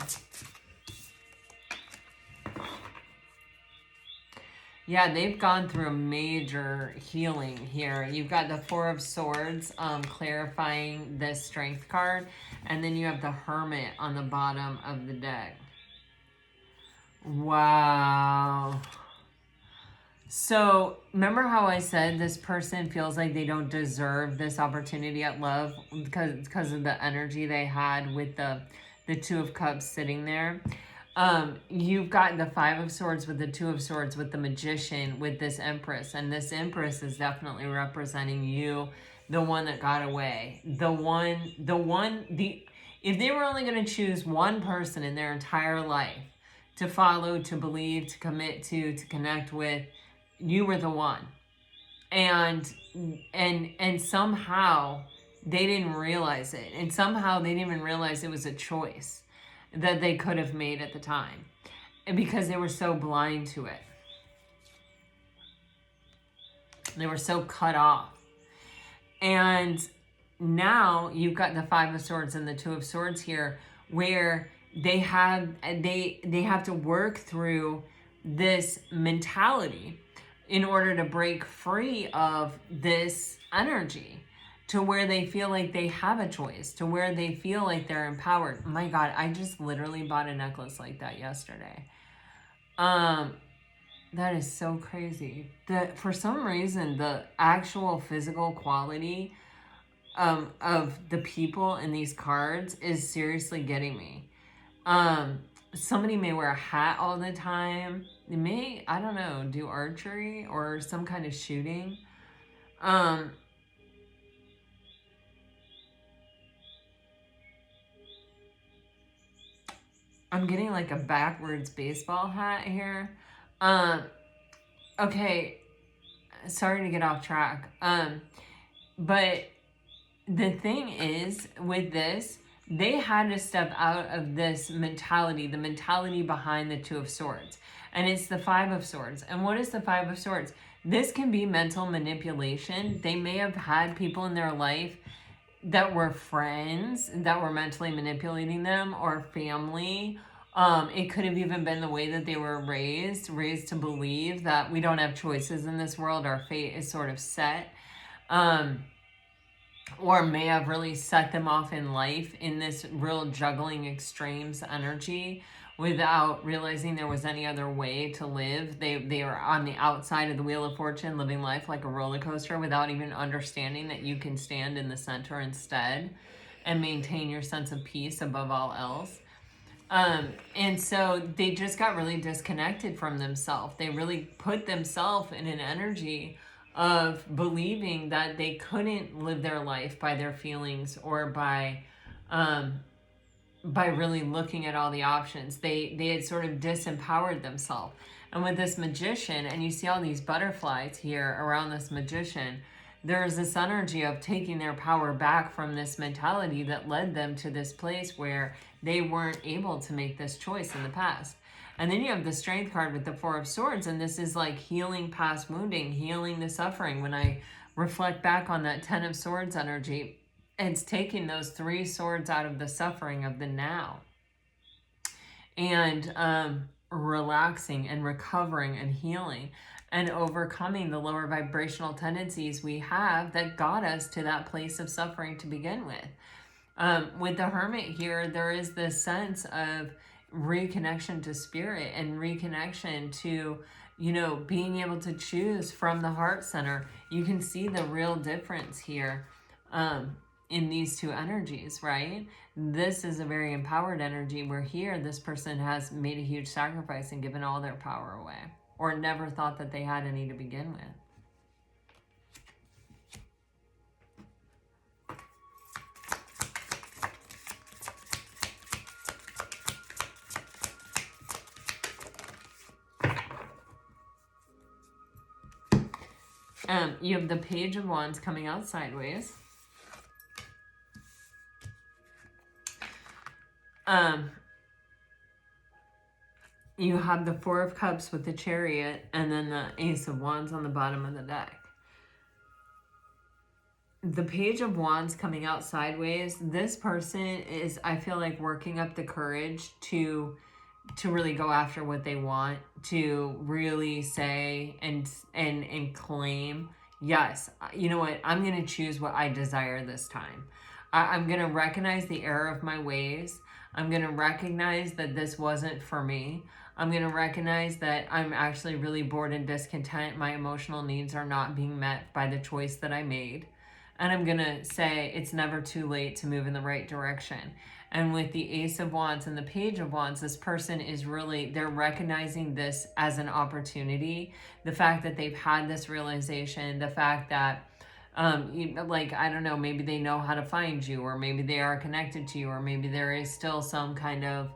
Yeah, they've gone through a major healing here. You've got the Four of Swords clarifying this Strength card. And then you have the Hermit on the bottom of the deck. Wow. So remember how I said this person feels like they don't deserve this opportunity at love because of the energy they had with the Two of Cups sitting there? You've got the Five of Swords with the Two of Swords with the Magician with this Empress, and this Empress is definitely representing you, the one that got away, if they were only going to choose one person in their entire life to follow, to believe, to commit to connect with, you were the one. And somehow they didn't realize it, and somehow they didn't even realize it was a choice that they could have made at the time, and because they were so blind to it. They were so cut off. And now you've got the Five of Swords and the Two of Swords here, where they have to work through this mentality in order to break free of this energy, to where they feel like they have a choice, to where they feel like they're empowered. Oh my God, I just literally bought a necklace like that yesterday. That is so crazy. That for some reason, the actual physical quality of the people in these cards is seriously getting me. Somebody may wear a hat all the time. They may, I don't know, do archery or some kind of shooting. I'm getting like a backwards baseball hat here. Okay, sorry to get off track. But the thing is, with this, they had to step out of this mentality, the mentality behind the Two of Swords. And it's the Five of Swords. And what is the Five of Swords? This can be mental manipulation. They may have had people in their life that were friends that were mentally manipulating them, or family. It could have even been the way that they were raised to believe that we don't have choices in this world. Our fate is sort of set. Or may have really set them off in life in this real juggling extremes energy without realizing there was any other way to live. They are on the outside of the Wheel of Fortune, living life like a roller coaster without even understanding that you can stand in the center instead and maintain your sense of peace above all else. And so they just got really disconnected from themselves. They really put themselves in an energy of believing that they couldn't live their life by their feelings or by really looking at all the options. They had sort of disempowered themselves. And with this Magician, and you see all these butterflies here around this Magician, there's this energy of taking their power back from this mentality that led them to this place where they weren't able to make this choice in the past. And then you have the Strength card with the Four of Swords, and this is like healing past wounding, healing the suffering. When I reflect back on that Ten of Swords energy, it's taking those three swords out of the suffering of the now. And relaxing and recovering and healing and overcoming the lower vibrational tendencies we have that got us to that place of suffering to begin with. With the Hermit here, there is this sense of reconnection to spirit and reconnection to, you know, being able to choose from the heart center. You can see the real difference here in these two energies, right? This is a very empowered energy, where here this person has made a huge sacrifice and given all their power away, or never thought that they had any to begin with. You have the Page of Wands coming out sideways. You have the Four of Cups with the Chariot, and then the Ace of Wands on the bottom of the deck. The Page of Wands coming out sideways, this person is, I feel like, working up the courage to really go after what they want, to really say and claim, yes, you know what, I'm going to choose what I desire this time. I'm going to recognize the error of my ways. I'm going to recognize that this wasn't for me. I'm going to recognize that I'm actually really bored and discontent. My emotional needs are not being met by the choice that I made. And I'm going to say it's never too late to move in the right direction. And with the Ace of Wands and the Page of Wands, this person is really, they're recognizing this as an opportunity. The fact that they've had this realization, the fact that, like, I don't know, maybe they know how to find you, or maybe they are connected to you, or maybe there is still some kind of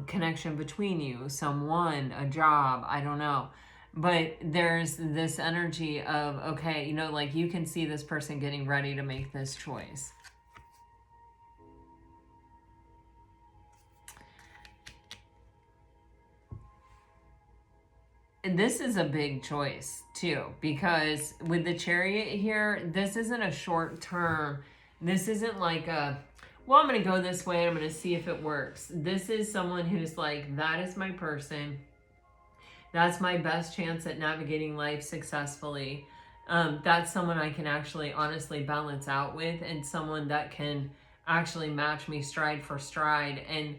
connection between you, someone, a job, I don't know. But there's this energy of, okay, you know, like, you can see this person getting ready to make this choice. And this is a big choice too, because with the Chariot here, this isn't a short-term This isn't like well, I'm going to go this way, I'm going to see if it works. This is someone who's like, that is my person. That's my best chance at navigating life successfully. That's someone I can actually honestly balance out with, and someone that can actually match me stride for stride. And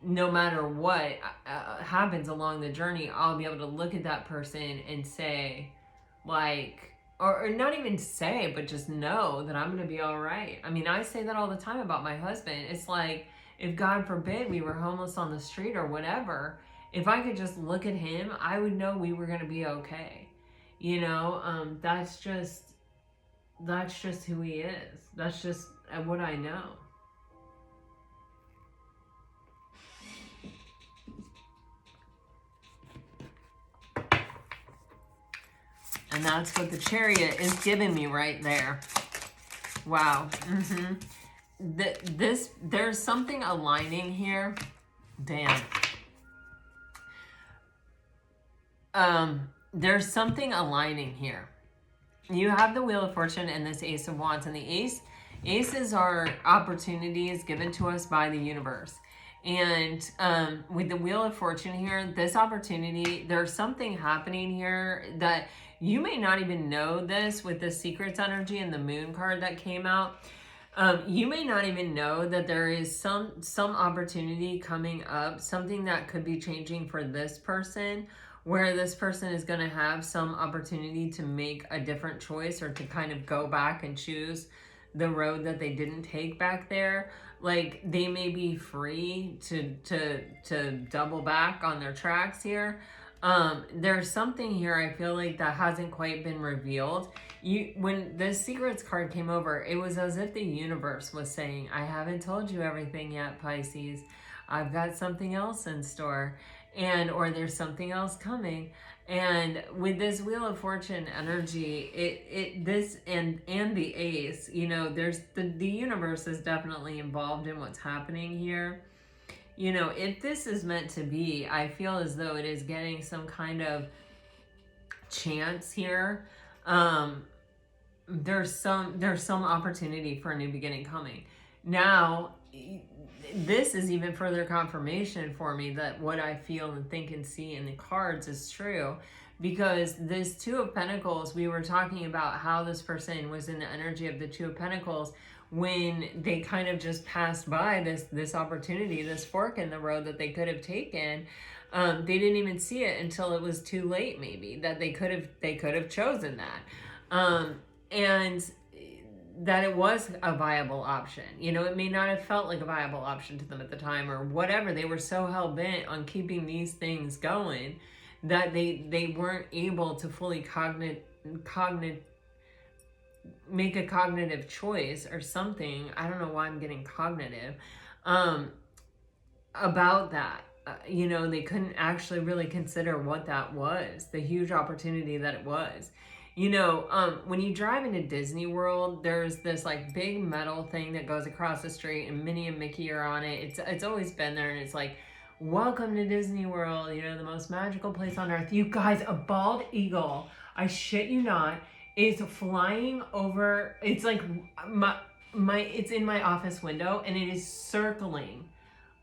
no matter what happens along the journey, I'll be able to look at that person and say, like, or not even say, but just know that I'm going to be all right. I mean, I say that all the time about my husband. It's like, if God forbid we were homeless on the street or whatever, if I could just look at him, I would know we were going to be okay. You know, that's just who he is. That's just what I know. And that's what the Chariot is giving me right there. Wow. There's something aligning here. Damn. There's something aligning here. You have the Wheel of Fortune and this Ace of Wands, and the aces are opportunities given to us by the universe. And with the Wheel of Fortune here, this opportunity, there's something happening here that you may not even know this with the Secrets energy and the Moon card that came out. You may not even know that there is some opportunity coming up, something that could be changing for this person, where this person is going to have some opportunity to make a different choice, or to kind of go back and choose the road that they didn't take back there. Like, they may be free to double back on their tracks here. There's something here I feel like that hasn't quite been revealed. When the Secrets card came over, it was as if the universe was saying, I haven't told you everything yet, Pisces. I've got something else in store. Or there's something else coming. And with this Wheel of Fortune energy, this and the Ace, you know, there's the universe is definitely involved in what's happening here. You know, if this is meant to be, I feel as though it is getting some kind of chance here. There's some opportunity for a new beginning coming. Now, this is even further confirmation for me that what I feel and think and see in the cards is true, because this Two of Pentacles, we were talking about how this person was in the energy of the Two of Pentacles when they kind of just passed by this opportunity, this fork in the road that they could have taken. They didn't even see it until it was too late, maybe, that they could have chosen that. And that it was a viable option. You know, it may not have felt like a viable option to them at the time or whatever. They were so hell-bent on keeping these things going that they weren't able to fully make a cognitive choice or something. I don't know why I'm getting cognitive about that. You know, they couldn't actually really consider what that was, the huge opportunity that it was. You know, when you drive into Disney World, there's this like big metal thing that goes across the street, and Minnie and Mickey are on it. It's always been there, and it's like, welcome to Disney World, you know, the most magical place on earth. You guys, a bald eagle, I shit you not, is flying over. It's like it's in my office window, and it is circling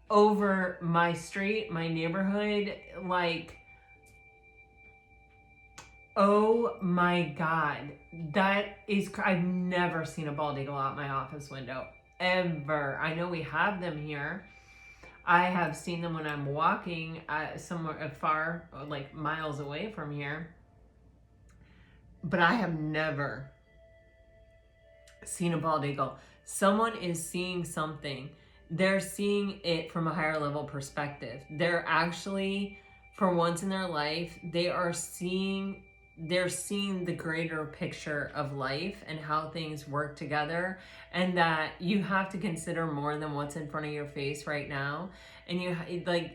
over my street, my neighborhood, like, oh my God, that is, I've never seen a bald eagle out my office window, ever. I know we have them here. I have seen them when I'm walking somewhere far, like miles away from here. But I have never seen a bald eagle. Someone is seeing something. They're seeing it from a higher level perspective. They're actually, for once in their life, they're seeing the greater picture of life and how things work together, and that you have to consider more than what's in front of your face right now. And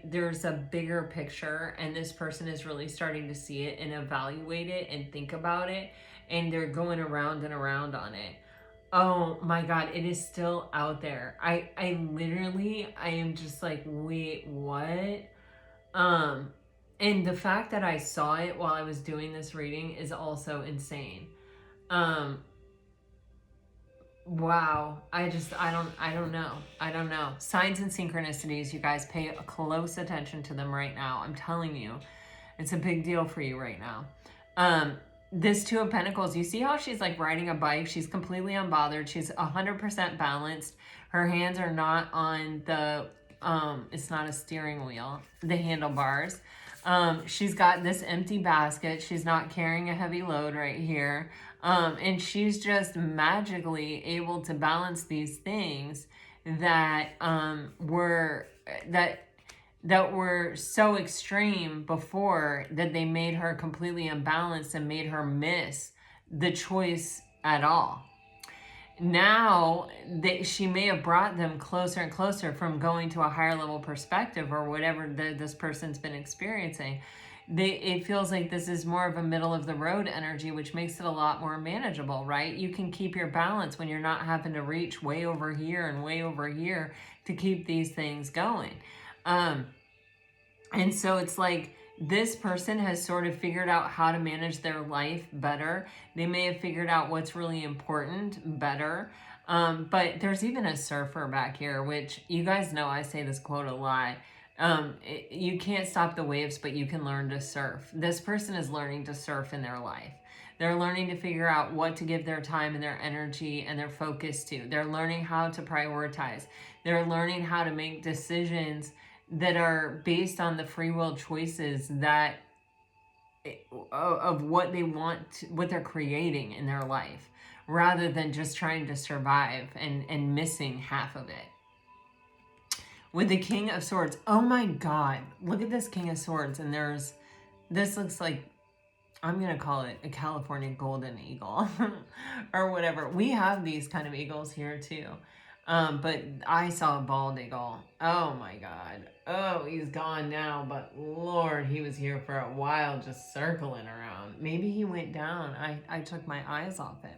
there's a bigger picture, and this person is really starting to see it and evaluate it and think about it, and they're going around and around on it. Oh my God, it is still out there. I am just like, wait, what? And the fact that I saw it while I was doing this reading is also insane. Wow. I don't know. I don't know. Signs and synchronicities, you guys pay close attention to them right now. I'm telling you, it's a big deal for you right now. This Two of Pentacles, you see how she's like riding a bike? She's completely unbothered. She's 100% balanced. Her hands are not on the, it's not a steering wheel, the handlebars. She's got this empty basket. She's not carrying a heavy load right here. And she's just magically able to balance these things that were so extreme before that they made her completely imbalanced and made her miss the choice at all. Now she may have brought them closer and closer from going to a higher level perspective or whatever this person's been experiencing. It feels like this is more of a middle of the road energy, which makes it a lot more manageable, right? You can keep your balance when you're not having to reach way over here and way over here to keep these things going. And so it's like this person has sort of figured out how to manage their life better. They may have figured out what's really important better. But there's even a surfer back here, which you guys know I say this quote a lot. You can't stop the waves, but you can learn to surf. This person is learning to surf in their life. They're learning to figure out what to give their time and their energy and their focus to. They're learning how to prioritize. They're learning how to make decisions that are based on the free will choices that of what they want, what they're creating in their life, rather than just trying to survive and missing half of it. With the King of Swords, oh my God, look at this King of Swords, and this looks like, I'm going to call it a California golden eagle or whatever. We have these kind of eagles here too. But I saw a bald eagle. Oh my God. Oh, he's gone now, but Lord, he was here for a while just circling around. Maybe he went down. I took my eyes off it.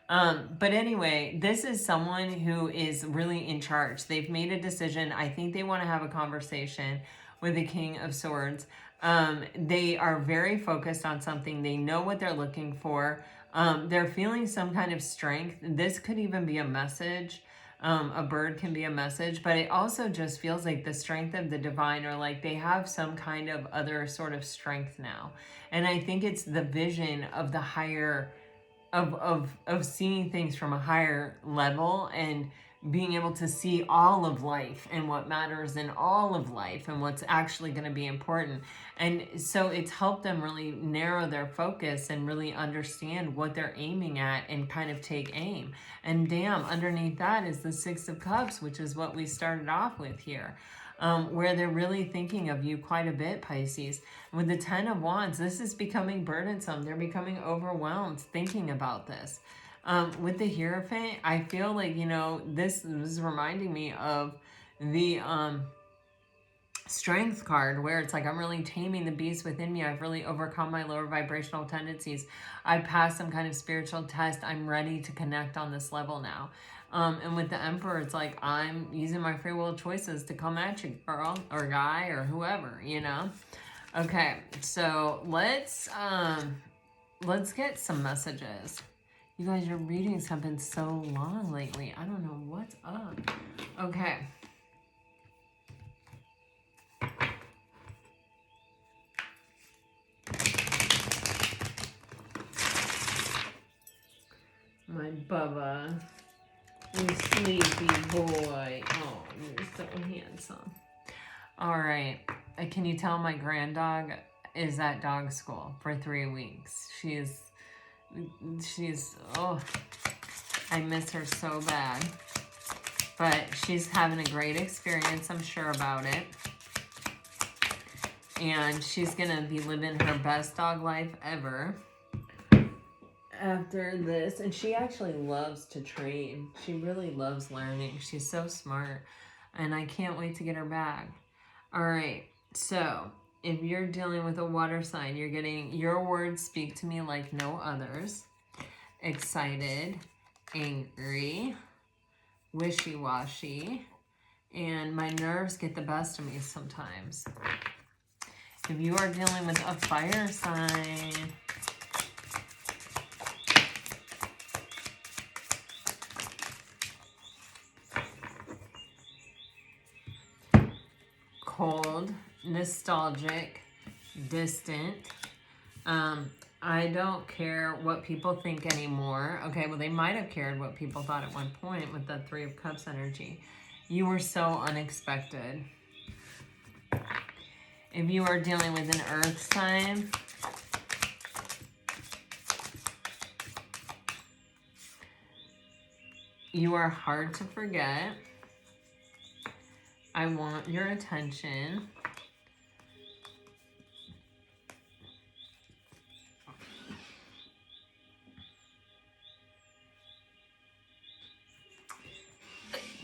But anyway, this is someone who is really in charge. They've made a decision. I think they want to have a conversation with the King of Swords. They are very focused on something. They know what they're looking for. They're feeling some kind of strength. This could even be a message. A bird can be a message, but it also just feels like the strength of the divine, or like they have some kind of other sort of strength now. And I think it's the vision of the higher, of seeing things from a higher level and being able to see all of life and what matters in all of life and what's actually going to be important. And so it's helped them really narrow their focus and really understand what they're aiming at and kind of take aim. And damn, underneath that is the Six of Cups, which is what we started off with here. Where they're really thinking of you quite a bit, Pisces. With the Ten of Wands, this is becoming burdensome. They're becoming overwhelmed thinking about this. With the Hierophant, I feel like, this is reminding me of the Strength card, where it's like, I'm really taming the beast within me. I've really overcome my lower vibrational tendencies. I've passed some kind of spiritual test. I'm ready to connect on this level now. And with the Emperor, it's like, I'm using my free will choices to come at you, girl or guy or whoever, Okay, so let's get some messages. You guys, your readings have been so long lately. I don't know what's up. Okay. My Bubba. You sleepy boy. Oh, you're so handsome. All right. Can you tell my granddog is at dog school for 3 weeks? She's, oh, I miss her so bad. But she's having a great experience, I'm sure about it. And she's going to be living her best dog life ever after this. And she actually loves to train. She really loves learning. She's so smart. And I can't wait to get her back. All right. So if you're dealing with a water sign, you're getting, your words speak to me like no others. Excited, angry, wishy-washy, and my nerves get the best of me sometimes. If you are dealing with a fire sign, nostalgic, distant. I don't care what people think anymore. Okay, well, they might have cared what people thought at one point with the Three of Cups energy. You were so unexpected. If you are dealing with an earth sign, you are hard to forget. I want your attention.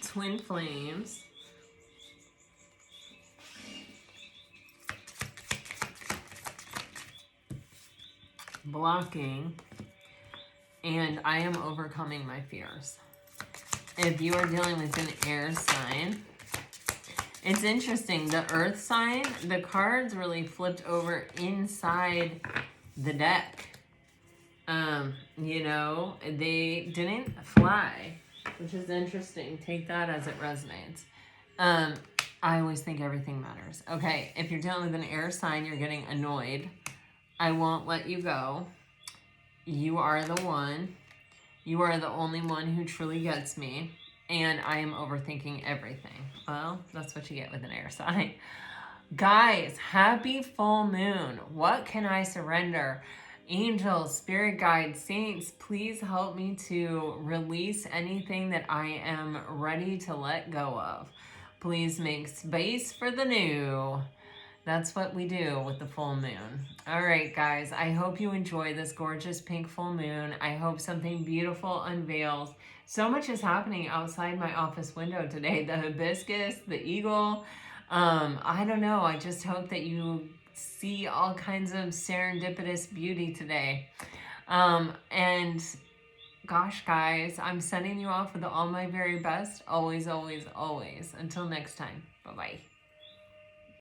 Twin flames. Blocking. And I am overcoming my fears. If you are dealing with an air sign, it's interesting. The earth sign, the cards really flipped over inside the deck. You know, they didn't fly, which is interesting. Take that as it resonates. I always think everything matters. Okay, if you're dealing with an air sign, you're getting annoyed. I won't let you go. You are the one. You are the only one who truly gets me. And I am overthinking everything. Well, that's what you get with an air sign. Guys, happy full moon. What can I surrender? Angels, spirit guides, saints, please help me to release anything that I am ready to let go of. Please make space for the new. That's what we do with the full moon. All right, guys, I hope you enjoy this gorgeous pink full moon. I hope something beautiful unveils. So much is happening outside my office window today. The hibiscus, the eagle. I don't know. I just hope that you see all kinds of serendipitous beauty today. And gosh, guys, I'm sending you off with all my very best. Always, always, always. Until next time. Bye-bye.